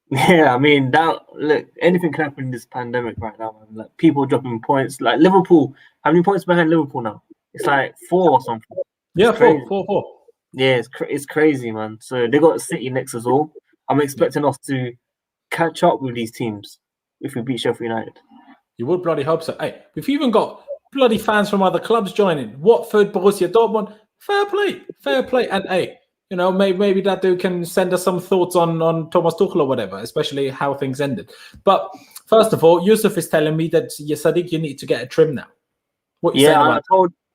Yeah, I mean, look, anything can happen in this pandemic right now, man. Like people dropping points. Like Liverpool, how many points behind Liverpool now? It's like 4 or something. Yeah, 4. Yeah, it's crazy, man. So they got City next as well. I'm expecting us to catch up with these teams if we beat Sheffield United. You would bloody hope so. Hey, we've even got bloody fans from other clubs joining. Watford, Borussia Dortmund. Fair play. And hey, maybe that dude can send us some thoughts on Thomas Tuchel or whatever, especially how things ended. But first of all, Yusuf is telling me that Sadiq, you need to get a trim now. What you saying about?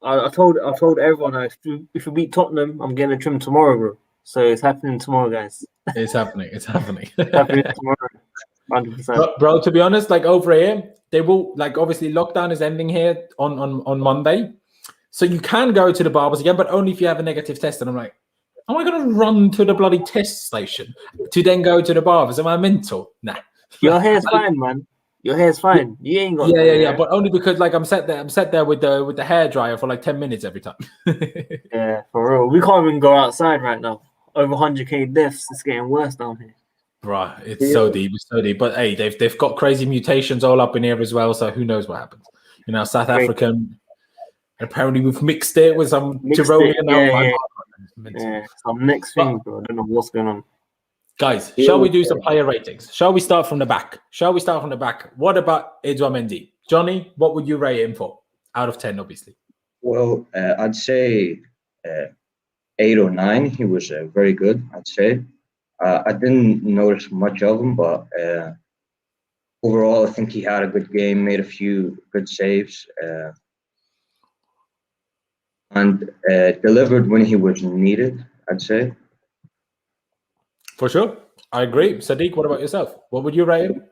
I told everyone if we beat Tottenham, I'm getting a trim tomorrow, bro. So it's happening tomorrow, guys. It's happening. Happening tomorrow. 100%. Bro, to be honest, like over here, they will obviously lockdown is ending here on Monday. So you can go to the barbers again, but only if you have a negative test. And I'm like, am I going to run to the bloody test station to then go to the barbers? Am I mental? Nah. Your hair's fine, man. Your hair's fine. You ain't got yeah. But only because I'm sat there with the hair dryer for 10 minutes every time. Yeah, for real. We can't even go outside right now. Over 100k deaths. It's getting worse down here. Right, it's so deep. But hey, they've got crazy mutations all up in here as well. So who knows what happens? South African. Apparently, we've mixed it with some Tyrolean. Some next thing, bro. I don't know what's going on. Guys, shall we do some player ratings? Shall we start from the back? What about Edouard Mendy? Johnny, what would you rate him for out of 10, obviously. Well, I'd say 8 or 9. He was very good, I'd say. I didn't notice much of him, but overall, I think he had a good game, made a few good saves, and delivered when he was needed, I'd say. For sure. I agree. Sadiq, what about yourself? What would you rate him?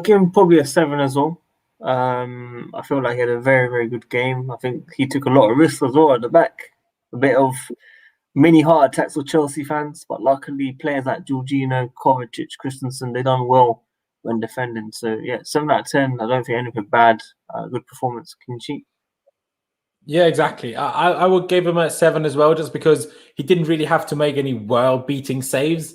Give him probably a 7 as well. I feel like he had a very, very good game. I think he took a lot of risks as well at the back. A bit of mini heart attacks with Chelsea fans, but luckily players like Jorginho, Kovacic, Christensen, they done well when defending. So yeah, 7 out of 10. I don't think anything bad. Good performance, clean sheet. Yeah, exactly. I would give him a 7 as well, just because he didn't really have to make any world-beating saves,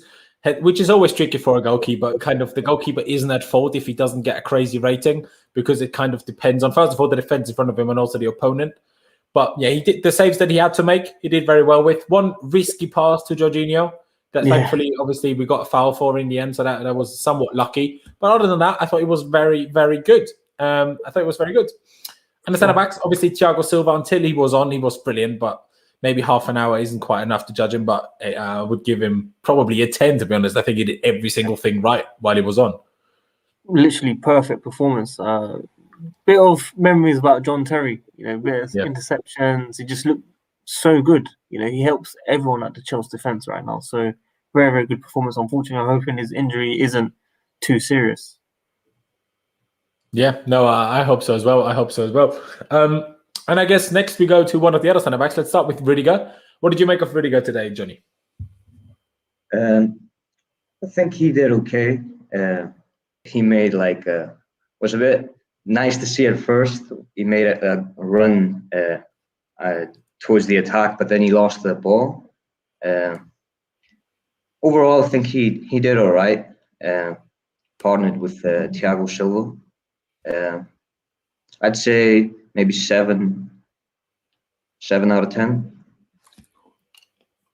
which is always tricky for a goalkeeper. Kind of the goalkeeper isn't at fault if he doesn't get a crazy rating, because it kind of depends on, first of all, the defense in front of him and also the opponent. But yeah, he did the saves that he had to make. He did very well with one risky pass to Jorginho that thankfully, obviously, we got a foul for in the end, so that was somewhat lucky. But other than that, I thought it was very, very good. I thought it was very good. And the centre-backs, obviously, Thiago Silva, until he was on, he was brilliant, but maybe half an hour isn't quite enough to judge him, but I would give him probably a 10, to be honest. I think he did every single thing right while he was on. Literally perfect performance. Bit of memories about John Terry, bit of interceptions. He just looked so good. He helps everyone at the Chelsea defence right now. So very, very good performance. Unfortunately, I'm hoping his injury isn't too serious. Yeah, no, I hope so as well. And I guess next we go to one of the other centre backs. Let's start with Rudiger. What did you make of Rudiger today, Johnny? I think he did okay. He made was a bit nice to see at first. He made a run towards the attack, but then he lost the ball. Overall, I think he did all right. Partnered with Thiago Silva. I'd say maybe 7 out of 10.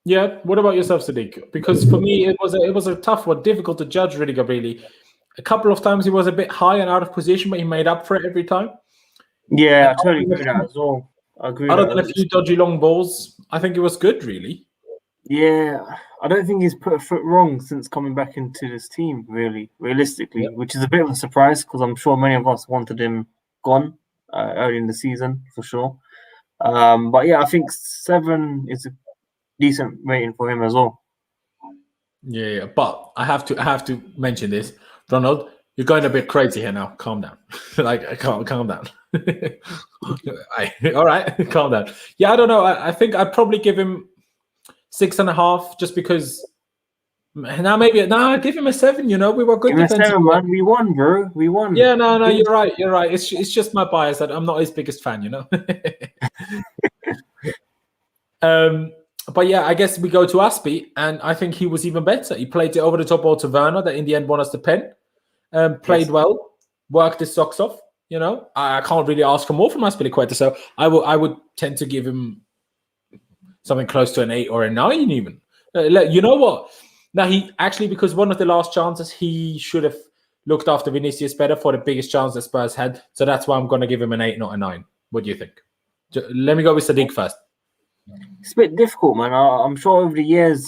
Yeah. What about yourself, Sadiq? Because for me, it was a tough one, difficult to judge Rudiger really. A couple of times he was a bit high and out of position, but he made up for it every time. Yeah, I totally agree with that as well. I agree. Other than a few dodgy long balls, I think it was good, really. Yeah, I don't think he's put a foot wrong since coming back into this team, realistically, which is a bit of a surprise because I'm sure many of us wanted him gone early in the season for sure. But yeah, I think 7 is a decent rating for him as well. Yeah, but I have to mention this, Ronald. You're going a bit crazy here now. Calm down. Calm down. All right, calm down. Yeah, I don't know. I think I'd probably give him 6.5, just because. Now I'd give him a 7. We were good. Give him a 7, man. We won, bro. We won. Yeah, no, you're right. It's just my bias that I'm not his biggest fan. But yeah, I guess we go to Aspie, and I think he was even better. He played the over the top ball to Werner that in the end won us the pen. Played well, worked his socks off. I can't really ask for more from Aspilicueta, so I would tend to give him something close to an 8 or a 9 even. You know what? Now he actually, because one of the last chances, he should have looked after Vinicius better for the biggest chance that Spurs had. So that's why I'm going to give him an 8, not a 9. What do you think? Let me go with Sadiq first. It's a bit difficult, man. I'm sure over the years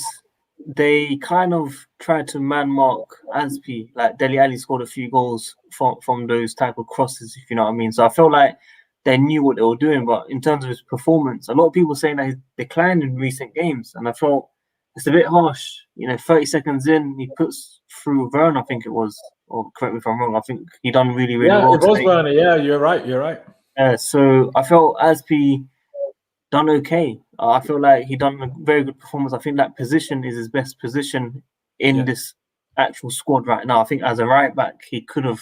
they kind of tried to man mark Aspie. Like Dele Alli scored a few goals from those type of crosses, if you know what I mean. So I felt like they knew what they were doing. But in terms of his performance, a lot of people saying that he's declined in recent games, and I felt it's a bit harsh. 30 seconds in, he puts through Werner, I think it was, or correct me if I'm wrong. I think he done really, really well. Yeah, it was Werner. Yeah, you're right. So I felt Aspie done okay. I feel like he done a very good performance. I think that position is his best position in this actual squad right now. I think as a right back, it could have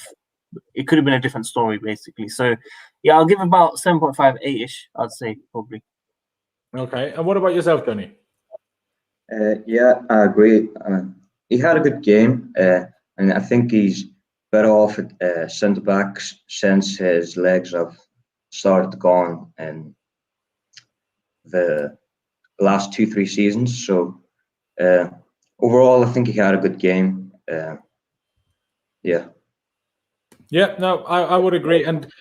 been a different story basically. So yeah, I'll give him about 7.5, 8-ish. I'd say probably. Okay, and what about yourself, Tony? Yeah, I agree. He had a good game, and I think he's better off at centre backs since his legs have started to go on and the last 2-3 seasons. So overall, I think he had a good game. Yeah, no, I would agree. And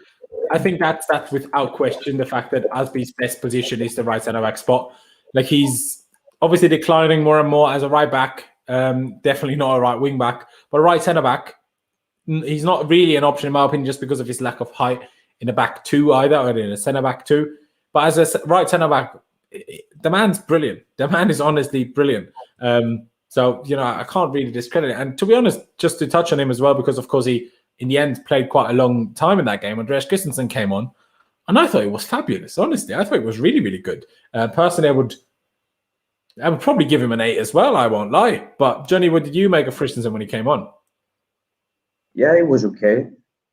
I think that's without question the fact that Asby's best position is the right centre back spot. Like he's obviously declining more and more as a right back. Definitely not a right wing back, but a right centre back. He's not really an option in my opinion, just because of his lack of height in the back two either, or in a centre back two. But as a right centre back, the man's brilliant. The man is honestly brilliant. So I can't really discredit it. And to be honest, just to touch on him as well, because of course he in the end played quite a long time in that game. Andreas Christensen came on, and I thought it was fabulous. Honestly, I thought it was really, really good. Personally, I would probably give him an 8 as well. I won't lie. But Johnny, what did you make of Christensen when he came on? Yeah, it was okay.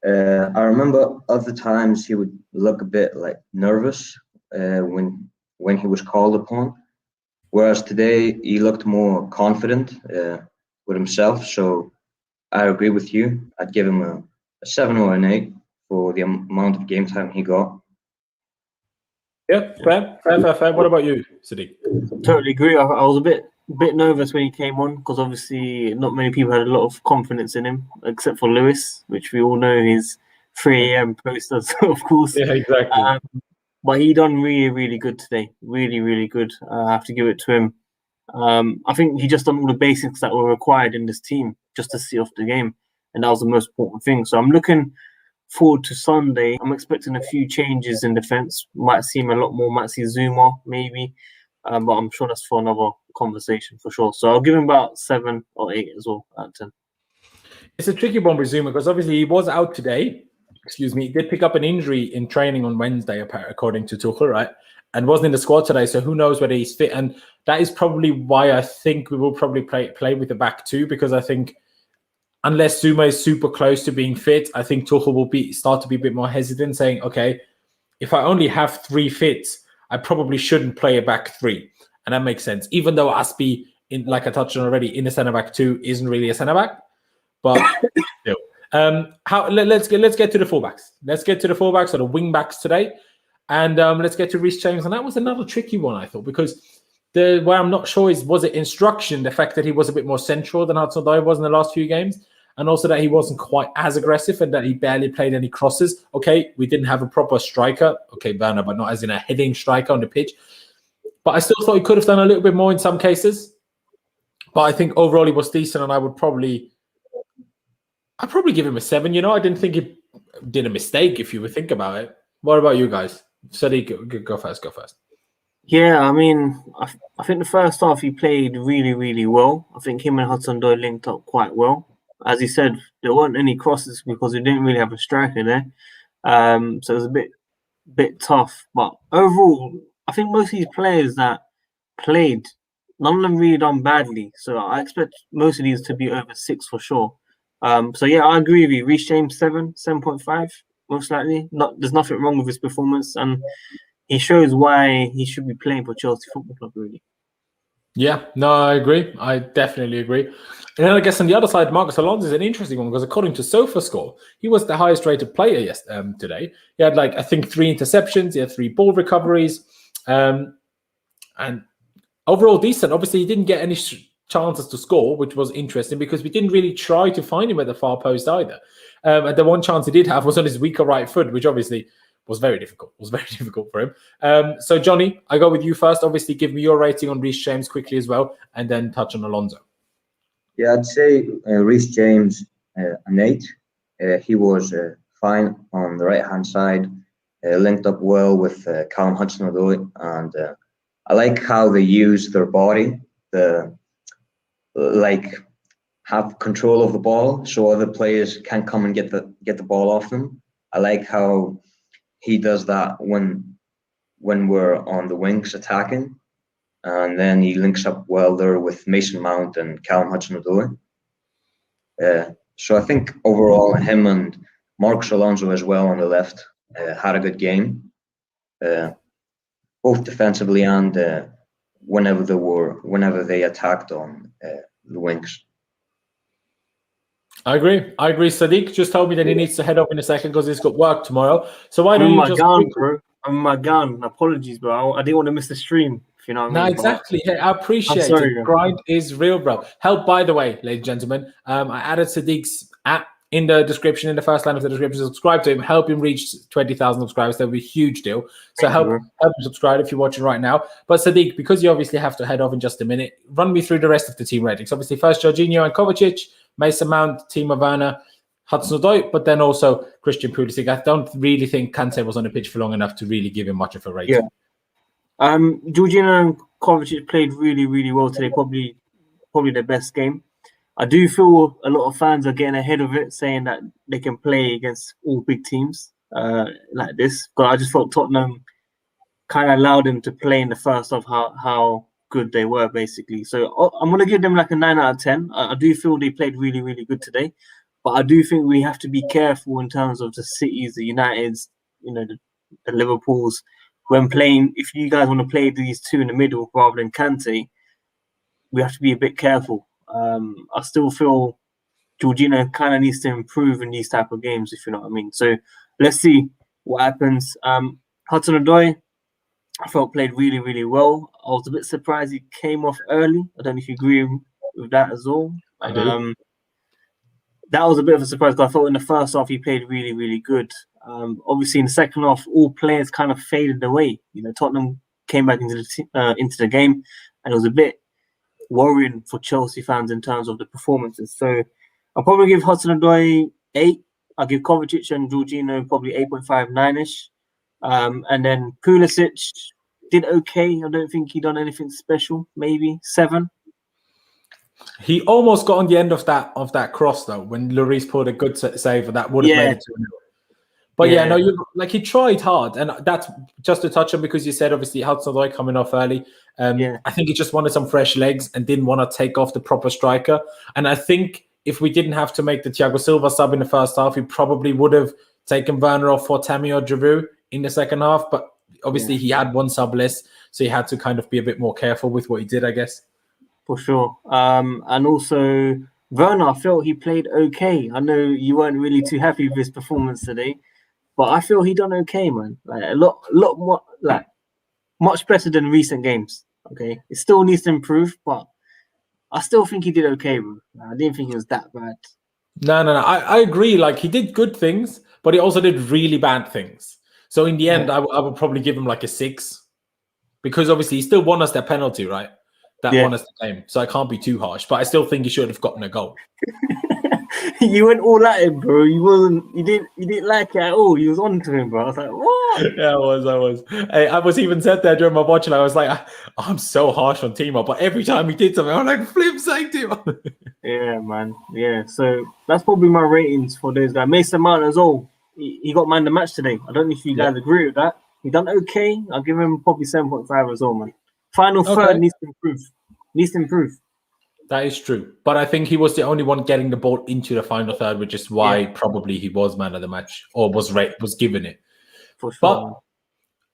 I remember other times he would look a bit like nervous when he was called upon, whereas today he looked more confident with himself. So I agree with you. I'd give him a 7 or an 8 for the amount of game time he got. Yeah, fair. What about you, Sadiq? Totally agree. I was a bit nervous when he came on because obviously not many people had a lot of confidence in him, except for Lewis, which we all know his 3 a.m. posters, of course. Yeah, exactly. But he done really, really good today. Really, really good. I have to give it to him. I think he just done all the basics that were required in this team just to see off the game, and that was the most important thing. So I'm looking forward to Sunday. I'm expecting a few changes in defence. Might see him a lot more. Might see Zuma maybe, but I'm sure that's for another conversation for sure. So I'll give him about 7 or 8 as well out of 10. It's a tricky one with Zuma because obviously he was out today. Excuse me. He did pick up an injury in training on Wednesday, according to Tuchel, right? And wasn't in the squad today, so who knows whether he's fit. And that is probably why I think we will probably play with the back two, because I think unless Zuma is super close to being fit, I think Tuchel will start to be a bit more hesitant, saying, okay, if I only have 3 fits, I probably shouldn't play a back 3. And that makes sense. Even though Aspi, like I touched on already, in a centre-back 2 isn't really a centre-back. But still. Let's get to the fullbacks. Let's get to the fullbacks or the wing-backs today. And let's get to Reece James. And that was another tricky one, I thought, because where I'm not sure is, was it instruction, the fact that he was a bit more central than Hotspur was in the last few games, and also that he wasn't quite as aggressive and that he barely played any crosses. Okay, we didn't have a proper striker. Okay, Werner, but not as in a heading striker on the pitch. But I still thought he could have done a little bit more in some cases. But I think overall he was decent, and I'd probably give him a 7. I didn't think he did a mistake if you would think about it. What about you guys? Sadiq, go first. Yeah, I mean, I think the first half he played really, really well. I think him and Hudson-Odoi linked up quite well. As he said, there weren't any crosses because we didn't really have a striker there. So it was a bit tough. But overall, I think most of these players that played, none of them really done badly. So I expect most of these to be over 6 for sure. So yeah, I agree with you. Reece James 7.5, most likely. There's nothing wrong with his performance, and he shows why he should be playing for Chelsea Football Club, really. Yeah, no, I agree. I definitely agree. And then I guess on the other side, Marcos Alonso is an interesting one because according to SofaScore, he was the highest rated player today. He had I think 3 interceptions, he had 3 ball recoveries, and overall decent. Obviously, he didn't get any chances to score, which was interesting because we didn't really try to find him at the far post either. And the one chance he did have was on his weaker right foot, which obviously was very difficult. It was very difficult for him. So, Johnny, I go with you first. Obviously, give me your rating on Reece James quickly as well, and then touch on Alonso. Yeah, I'd say Reece James an 8. He was fine on the right-hand side, linked up well with Callum Hudson-Odoi, and I like how they use their body, have control of the ball, so other players can come and get the ball off them. I like how he does that when we're on the wings attacking, and then he links up well there with Mason Mount and Callum Hudson-Odoi. So I think overall him and Marcos Alonso as well on the left had a good game, both defensively and whenever they attacked on the wings. I agree. Sadiq just told me that he needs to head up in a second because he's got work tomorrow. So why don't you just... I'm my gun. Apologies, bro. I didn't want to miss the stream, if you know what I mean. No, exactly. Hey, I appreciate it. Grind is real, bro. Help, by the way, ladies and gentlemen. I added Sadiq's app in the description, in the first line of the description. Subscribe to him, help him reach 20,000 subscribers. That would be a huge deal. So help him subscribe if you're watching right now. But Sadiq, because you obviously have to head off in just a minute, run me through the rest of the team ratings. Obviously, first Jorginho and Kovacic, Mason Mount, Timo Werner, Hotspur, but then also Christian Pulisic. I don't really think Kante was on the pitch for long enough to really give him much of a rating. Yeah. Jorginho and Kovacic played really, really well today. Probably their best game. I do feel a lot of fans are getting ahead of it, saying that they can play against all big teams like this. But I just thought Tottenham kind of allowed them to play in the first half how good they were, basically. So I'm going to give them like a 9 out of 10. I do feel they played really, really good today. But I do think we have to be careful in terms of the Cities, the Uniteds, the Liverpools. When playing, if you guys want to play these two in the middle rather than Kante, we have to be a bit careful. I still feel Jorginho kind of needs to improve in these type of games, if you know what I mean. So let's see what happens. Hudson-Odoi, I felt played really, really well. I was a bit surprised he came off early. I don't know if you agree with that as well. I do. That was a bit of a surprise because I thought in the first half he played really, really good. Obviously, in the second half, all players kind of faded away. Tottenham came back into the game, and it was a bit worrying for Chelsea fans in terms of the performances. So I'll probably give Hudson-Odoi 8. I'll give Kovacic and Jorginho probably 8.5, 9-ish. And then Pulisic did okay. I don't think he done anything special. Maybe 7. He almost got on the end of that cross though when Lloris pulled a good save, and that would have made it 2-0. But he tried hard, and that's just to touch on because you said obviously Hudson-Odoi coming off early. I think he just wanted some fresh legs and didn't want to take off the proper striker. And I think if we didn't have to make the Thiago Silva sub in the first half, he probably would have taken Werner off for Tammy or Giroud in the second half. But obviously he had one sub less, so he had to kind of be a bit more careful with what he did, I guess. For sure. And also Werner, I felt he played okay. I know you weren't really too happy with his performance today, but I feel he done okay, man. Like a lot more, like much better than recent games. Okay, it still needs to improve, but I still think he did okay, bro. I didn't think he was that bad. No. I agree. Like he did good things, but he also did really bad things. So in the end, I would probably give him like a 6, because obviously he still won us that penalty, right? That won us the game. So I can't be too harsh, but I still think he should have gotten a goal. You went all at him, bro. You didn't like it at all. You was on to him, bro. I was like, what? Yeah, I was. Hey, I was even said there during my watching. I was like, I'm so harsh on Timo, but every time he did something, I'm like, flip sake, Timo. Yeah, man. Yeah. So that's probably my ratings for those guys. Mason Mount as well. He got man the match today. I don't know if you guys agree with that. He done okay. I'll give him probably 7.5 as well, man. Final third needs to improve. That is true. But I think he was the only one getting the ball into the final third, which is why probably he was man of the match, or was given it. For sure.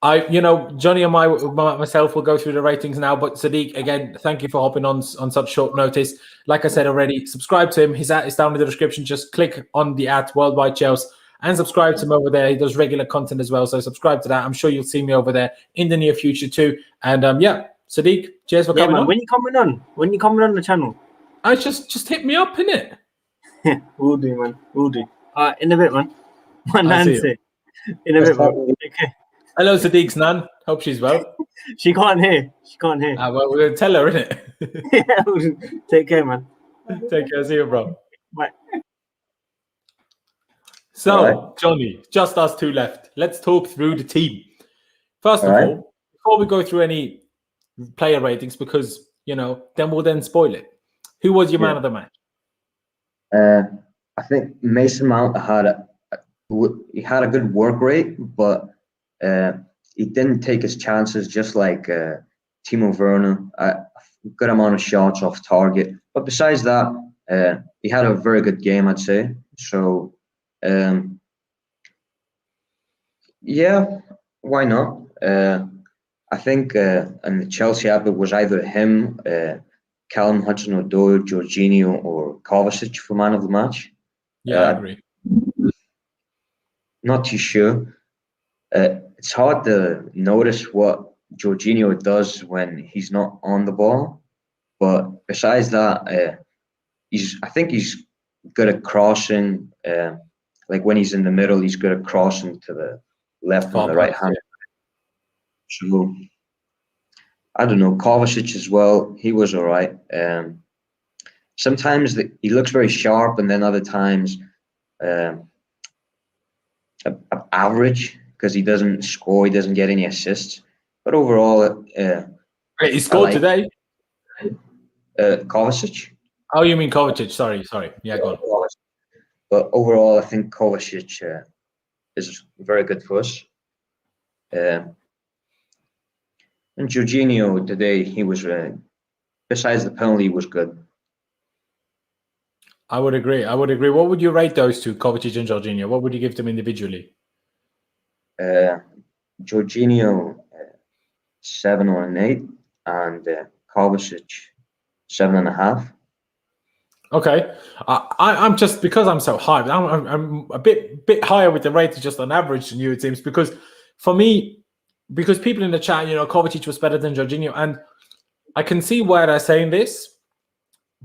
But Johnny and myself will go through the ratings now. But Sadiq, again, thank you for hopping on such short notice. Like I said already, subscribe to him. His @ is down in the description. Just click on the @ Worldwide Chelsea and subscribe to him over there. He does regular content as well. So subscribe to that. I'm sure you'll see me over there in the near future too. And Sadiq, cheers for coming on. When you coming on? When you coming on the channel? I just hit me up, innit? Yeah, we'll do, man. We'll do. In a bit, man. My nan's here. In a bit, man. Okay. Hello, Sadiq's nan. Hope she's well. She can't hear. Well, we're going to tell her, innit? Yeah, take care, man. Take care. See you, bro. Bye. So, Johnny, just us two left. Let's talk through the team. First of all, before we go through any player ratings, because then we'll spoil it. Who was your man of the match? I think Mason Mount had a good work rate, but he didn't take his chances, just like Timo Werner. A good amount of shots off target, but besides that, he had a very good game, I'd say. So why not? I think in the Chelsea app, it was either him, Callum Hudson-Odoi, Jorginho, or Kovacic for man of the match. Yeah, I agree. Not too sure. It's hard to notice what Jorginho does when he's not on the ball. But besides that, I think he's good at crossing. Like when he's in the middle, he's good at crossing to the left and the right hand. So I don't know, Kovacic as well. He was all right. Sometimes he looks very sharp, and then other times average because he doesn't score, he doesn't get any assists. But overall, he scored today. Kovacic. Oh, you mean Kovacic? Sorry. Yeah, go on. But overall, I think Kovacic is very good for us. And Jorginho today, he was, besides the penalty, he was good. I would agree. What would you rate those two, Kovacic and Jorginho? What would you give them individually? Jorginho, 7 or an 8, and Kovacic, 7.5. Okay, I'm just, because I'm so high. I'm a bit higher with the rating just on average than you, it seems. Because for me, because people in the chat, Kovacic was better than Jorginho, and I can see why they're saying this.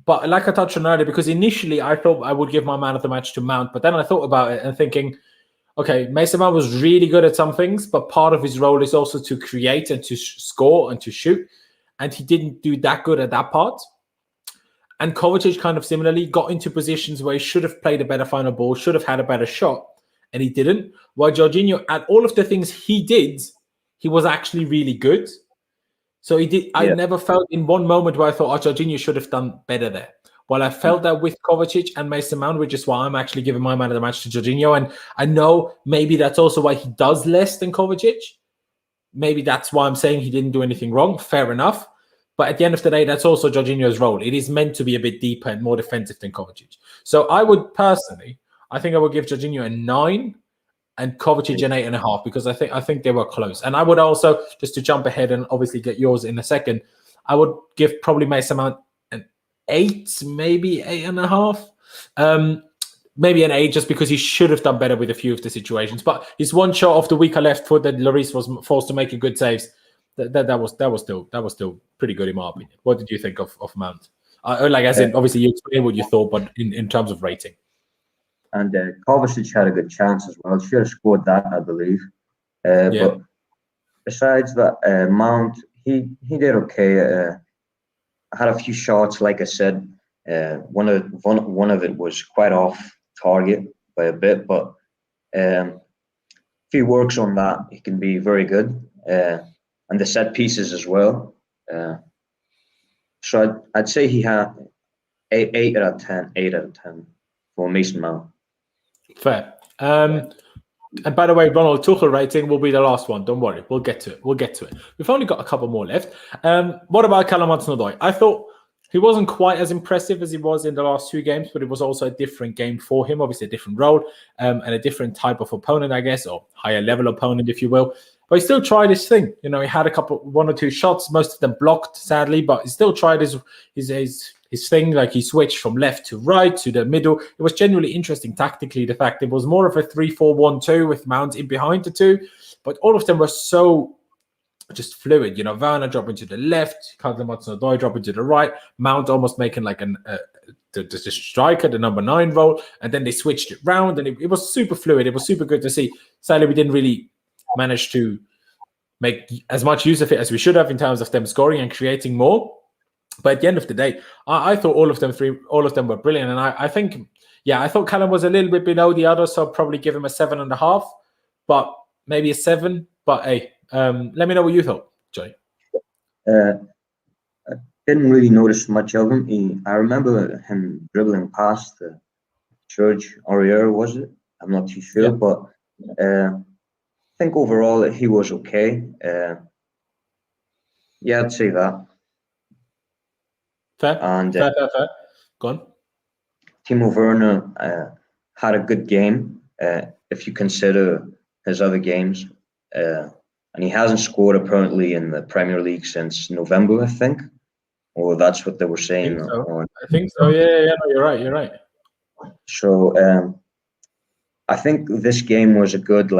But like I touched on earlier, because initially I thought I would give my man of the match to Mount, but then I thought about it and thinking, okay, Mason Mount was really good at some things, but part of his role is also to create and to score and to shoot, and he didn't do that good at that part. And Kovacic kind of similarly got into positions where he should have played a better final ball, should have had a better shot, and he didn't. While Jorginho, at all of the things he did, he was actually really good. So he did. Yeah. I never felt in one moment where I thought, Jorginho should have done better there. Well, I felt that with Kovacic and Mason Mount, which is why I'm actually giving my man of the match to Jorginho. And I know maybe that's also why he does less than Kovacic. Maybe that's why I'm saying he didn't do anything wrong. Fair enough. But at the end of the day, that's also Jorginho's role. It is meant to be a bit deeper and more defensive than Kovacic. So I would personally, I think I would give Jorginho a 9 and Kovacic an 8.5, because I think they were close. And I would also, just to jump ahead and obviously get yours in a second, I would give probably Mason Mount an 8, maybe 8.5. Maybe an 8, just because he should have done better with a few of the situations. But his one shot off the weaker left foot that Lloris was forced to make a good saves, that was still pretty good in my opinion. What did you think of Mount? Obviously you explained what you thought, but in terms of rating. And Kovacic had a good chance as well. Should have scored that, I believe. But besides that, Mount, he did okay. Had a few shots, like I said. One of it was quite off target by a bit, but if he works on that, he can be very good. And the set pieces as well. So I'd say he had 8 out of 10. 8 out of 10 for Mason Mount. Fair. And by the way, Ronald, Tuchel rating will be the last one. Don't worry, we'll get to it. We've only got a couple more left. What about Callum Hudson-Odoi? I thought he wasn't quite as impressive as he was in the last 2 games, but it was also a different game for him. Obviously, a different role and a different type of opponent, I guess, or higher level opponent, if you will. But he still tried his thing. He had 1 or 2 shots, most of them blocked, sadly, but he still tried his thing. Like, he switched from left to right to the middle. It was genuinely interesting tactically. The fact it was more of a 3-4-1-2 with Mount in behind the 2, but all of them were so just fluid. Werner dropping to the left, Callum Hudson-Odoi dropping to the right, Mount almost making like the striker, the number 9 role, and then they switched it round, and it was super fluid. It was super good to see. Sadly, we didn't really manage to make as much use of it as we should have in terms of them scoring and creating more. But at the end of the day, I thought all of them were brilliant. And I think, I thought Callum was a little bit below the others, so I'll probably give him a 7.5, but maybe a 7. But hey, let me know what you thought, Johnny. I didn't really notice much of him. I remember him dribbling past Serge Aurier, was it? I'm not too sure, but I think overall he was okay. I'd say that. Fair. And fair. Go on. Timo Werner had a good game if you consider his other games. And he hasn't scored apparently in the Premier League since November, I think. Or that's what they were saying. I think so. Yeah. No, you're right. So I think this game was a good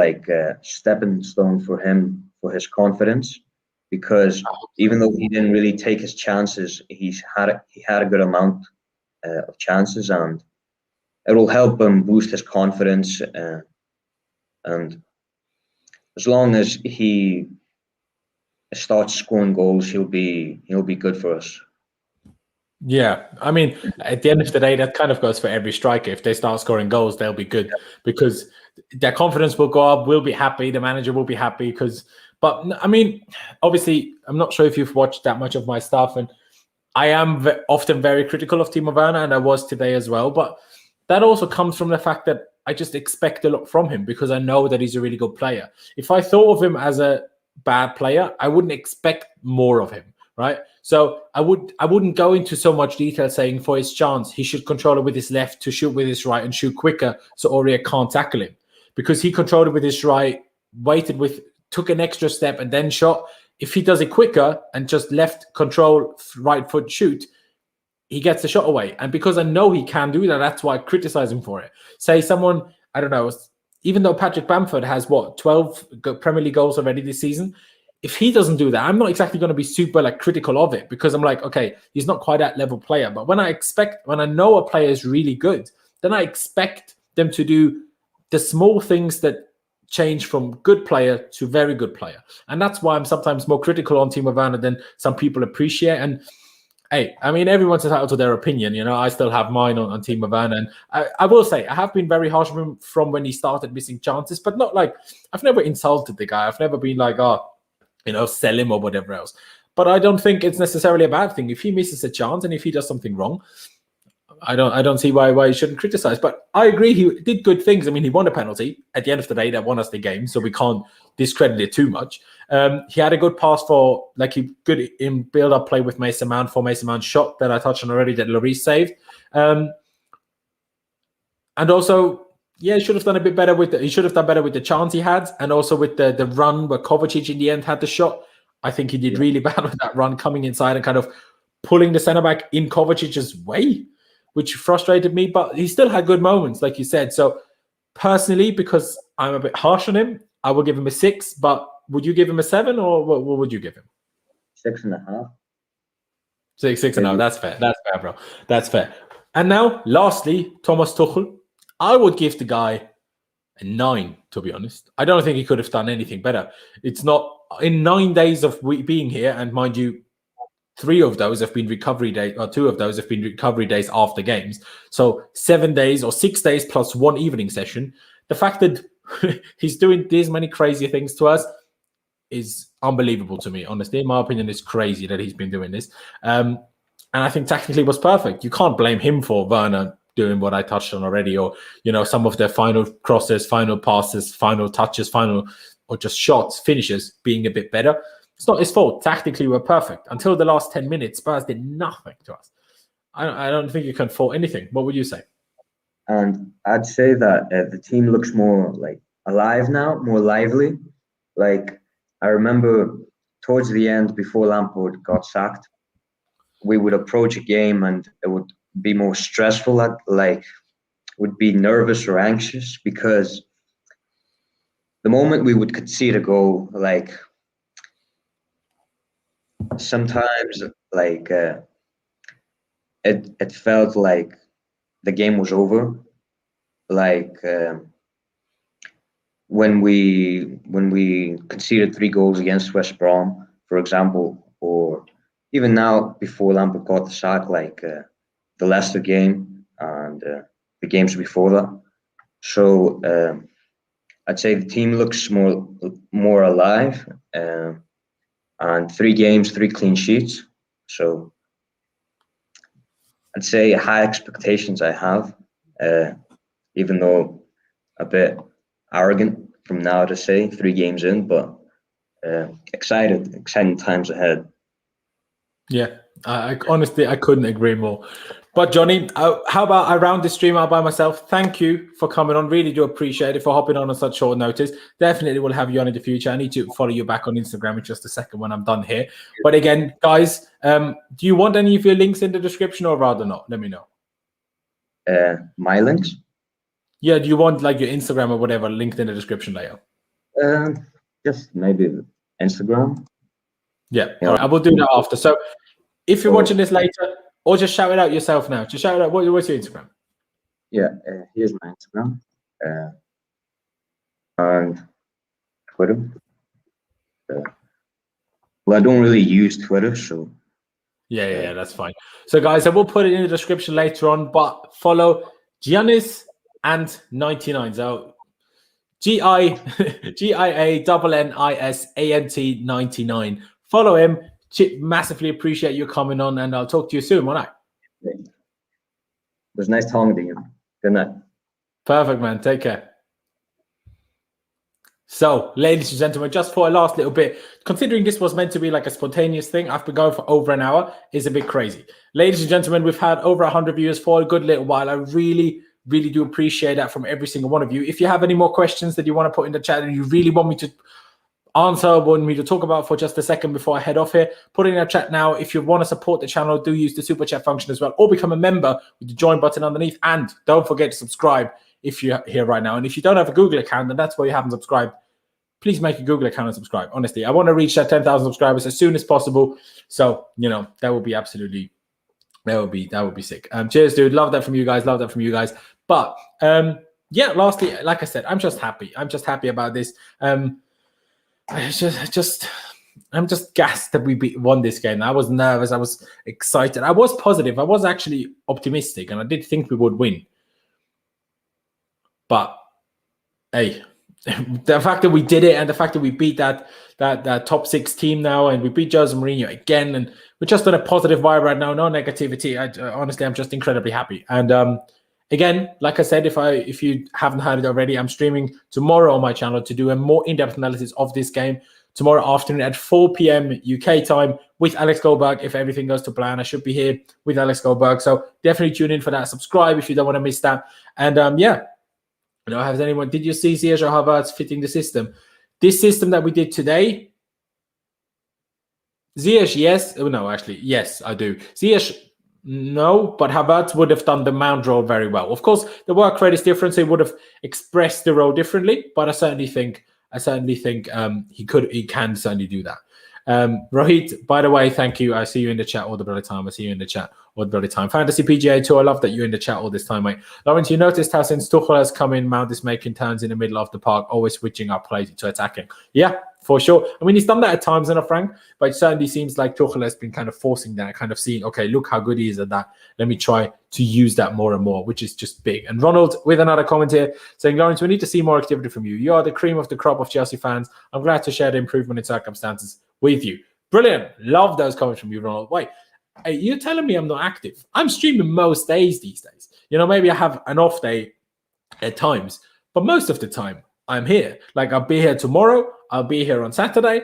stepping stone for him, for his confidence, because even though he didn't really take his chances, he had a good amount of chances, and it'll help him boost his confidence, and as long as he starts scoring goals, he'll be good for us. Yeah, I mean, at the end of the day, that kind of goes for every striker. If they start scoring goals, they'll be good because their confidence will go up. We'll be happy. The manager will be happy But I mean, obviously, I'm not sure if you've watched that much of my stuff, and I am often very critical of Timo Werner, and I was today as well. But that also comes from the fact that I just expect a lot from him because I know that he's a really good player. If I thought of him as a bad player, I wouldn't expect more of him, right? So I wouldn't go into so much detail saying for his chance he should control it with his left to shoot with his right and shoot quicker so Aurier can't tackle him, because he controlled it with his right, took an extra step and then shot. If he does it quicker and just left control, right foot shoot, he gets the shot away. And because I know he can do that, that's why I criticize him for it. Say someone, I don't know, even though Patrick Bamford has 12 Premier League goals already this season, if he doesn't do that, I'm not exactly going to be super critical of it, because I'm like, okay, he's not quite that level player. But when I know a player is really good, then I expect them to do the small things that change from good player to very good player. And that's why I'm sometimes more critical on Timo Werner than some people appreciate. And hey, I mean, everyone's entitled to their opinion. I still have mine on Timo Werner. And I will say, I have been very harsh on him from when he started missing chances, but not I've never insulted the guy. I've never been sell him or whatever else. But I don't think it's necessarily a bad thing. If he misses a chance and if he does something wrong, I don't see why he shouldn't criticize. But I agree, he did good things. I mean, he won a penalty at the end of the day that won us the game, so we can't discredit it too much. He had a good pass he good in build-up play with Mason Mount for Mason Mount's shot that I touched on already that Lloris saved. And also, yeah, he should have done a bit better he should have done better with the chance he had, and also with the run where Kovacic in the end had the shot. I think he did really bad with that run, coming inside and kind of pulling the centre-back in Kovacic's way, which frustrated me, but he still had good moments, like you said. So personally, because I'm a bit harsh on him, I will give him a 6, but would you give him a 7, or what would you give him? 6.5. 6.5. That's fair. That's fair, bro. That's fair. And now, lastly, Thomas Tuchel. I would give the guy a 9, to be honest. I don't think he could have done anything better. It's not in 9 days of being here, and mind you, 3 of those have been recovery days, or 2 of those have been recovery days after games. So 7 days or 6 days plus 1 evening session. The fact that he's doing these many crazy things to us is unbelievable to me. Honestly, in my opinion, it's crazy that he's been doing this. And I think technically was perfect. You can't blame him for Werner doing what I touched on already, or some of their final crosses, final passes, final touches, or just shots, finishes being a bit better. It's not his fault. Tactically, we're perfect. Until the last 10 minutes, Spurs did nothing to us. I don't think you can fault anything. What would you say? And I'd say that the team looks more alive now, more lively. I remember towards the end, before Lampard got sacked, we would approach a game and it would be more stressful. Would be nervous or anxious, because the moment we would concede a goal, sometimes it felt like the game was over. When we conceded 3 goals against West Brom, for example, or even now before Lampard got the sack, the Leicester game and the games before that. So I'd say the team looks more alive. And 3 games, 3 clean sheets. So I'd say high expectations I have, even though a bit arrogant from now to say 3 games in, but exciting times ahead. Yeah, I honestly, I couldn't agree more. But Johnny, how about I round this stream out by myself? Thank you for coming on. Really do appreciate it, for hopping on such short notice. Definitely will have you on in the future. I need to follow you back on Instagram in just a second when I'm done here. But again, guys, do you want any of your links in the description, or rather not? Let me know. My links? Yeah, do you want your Instagram or whatever linked in the description later? Just maybe Instagram. Yeah, all right, I will do that after. So if you're watching this later, or just shout it out yourself now. Just shout it out. What's your Instagram? Yeah, here's my Instagram and Twitter. Well, I don't really use Twitter, so Yeah, that's fine. So, guys, I will put it in the description later on, but follow Giannis and 99. So, GIANNISANT 99. Follow him. Massively appreciate you coming on, and I'll talk to you soon, won't I? it was nice talking to you. Good night. Perfect, man. Take care. So, ladies and gentlemen, just for a last little bit, considering this was meant to be like a spontaneous thing, I've been going for over an hour, is a bit crazy. Ladies and gentlemen, we've had over 100 viewers for a good little while. I really do appreciate that from every single one of you. If you have any more questions that you want to put in the chat and you really want me to answer, want me to talk about for just a second before I head off here, put it in the chat now. If you want to support the channel, do use the super chat function as well, or become a member with the join button underneath. And don't forget to subscribe if you're here right now. And if you don't have a Google account, then that's why you haven't subscribed. Please make a Google account and subscribe. Honestly, I want to reach that 10,000 subscribers as soon as possible. So, that would be absolutely, that would be sick. Cheers, dude. Love that from you guys. Love that from you guys. But yeah, lastly, like I said, I'm just happy. I'm just happy about this. I'm just gassed that we won this game. I was nervous. I was excited. I was positive. I was actually optimistic, and I did think we would win. But hey, the fact that we did it, and the fact that we beat that top 6 team now, and we beat Jose Mourinho again, and we're just on a positive vibe right now. No negativity. Honestly, I'm just incredibly happy. And again, like I said, if you haven't heard it already, I'm streaming tomorrow on my channel to do a more in-depth analysis of this game tomorrow afternoon at 4 p.m. UK time with Alex Goldberg. If everything goes to plan, I should be here with Alex Goldberg. So definitely tune in for that. Subscribe if you don't want to miss that. And yeah. Has anyone? Did you see Ziyech or Havertz fitting the system? This system that we did today. Ziyech, yes. Oh, no, actually, yes, I do. Ziyech, no, but Havertz would have done the Mount role very well. Of course, the work rate is different, so he would have expressed the role differently. But I certainly think he can certainly do that. Rohit, by the way, thank you. I see you in the chat all the bloody time. Fantasy PGA Tour, I love that you're in the chat all this time, mate. Laurenz, you noticed how since Tuchel has come in, Mount is making turns in the middle of the park, always switching up play to attacking. Yeah, for sure. I mean, he's done that at times, Frank, but it certainly seems like Tuchel has been kind of forcing that, kind of seeing, okay, look how good he is at that. Let me try to use that more and more, which is just big. And Ronald, with another comment here, saying, Laurenz, we need to see more activity from you. You are the cream of the crop of Chelsea fans. I'm glad to share the improvement in circumstances with you. Brilliant. Love those comments from you, Ronald. Wait, hey, you're telling me I'm not active? I'm streaming most days these days. Maybe I have an off day at times, but most of the time I'm here. Like, I'll be here tomorrow. I'll be here on Saturday.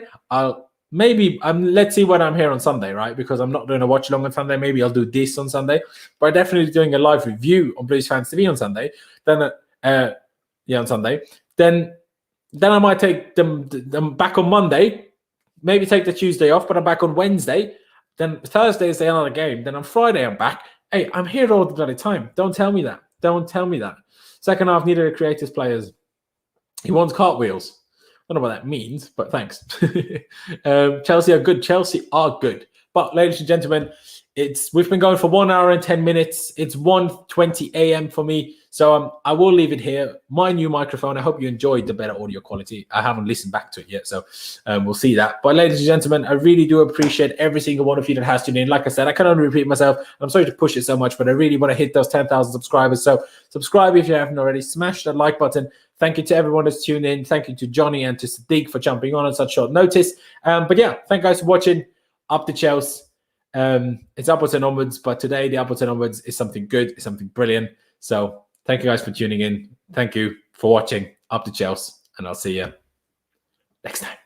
Let's see when I'm here on Sunday, right? Because I'm not doing a watch along on Sunday. Maybe I'll do this on Sunday, but I'm definitely doing a live review on Blues Fans TV on Sunday. Then, on Sunday. Then I might take them back on Monday. Maybe take the Tuesday off, but I'm back on Wednesday. Then Thursday is the end of the game. Then on Friday, I'm back. Hey, I'm here all the bloody time. Don't tell me that. Don't tell me that. Second half needed a creative players. He wants cartwheels. I don't know what that means, but thanks. Chelsea are good. Chelsea are good. But ladies and gentlemen, we've been going for 1 hour and 10 minutes. It's 1:20 a.m. for me. So I will leave it here. My new microphone. I hope you enjoyed the better audio quality. I haven't listened back to it yet, so we'll see that. But ladies and gentlemen, I really do appreciate every single one of you that has tuned in. Like I said, I can only repeat myself. I'm sorry to push it so much, but I really want to hit those 10,000 subscribers. So subscribe if you haven't already. Smash that like button. Thank you to everyone that's tuned in. Thank you to Johnny and to Sadiq for jumping on at such short notice. But yeah, thank you guys for watching. Up the Chelsea. It's upwards and onwards, but today the upwards and onwards is something good, it's something brilliant. So thank you guys for tuning in. Thank you for watching. Up the Chelsea, and I'll see you next time.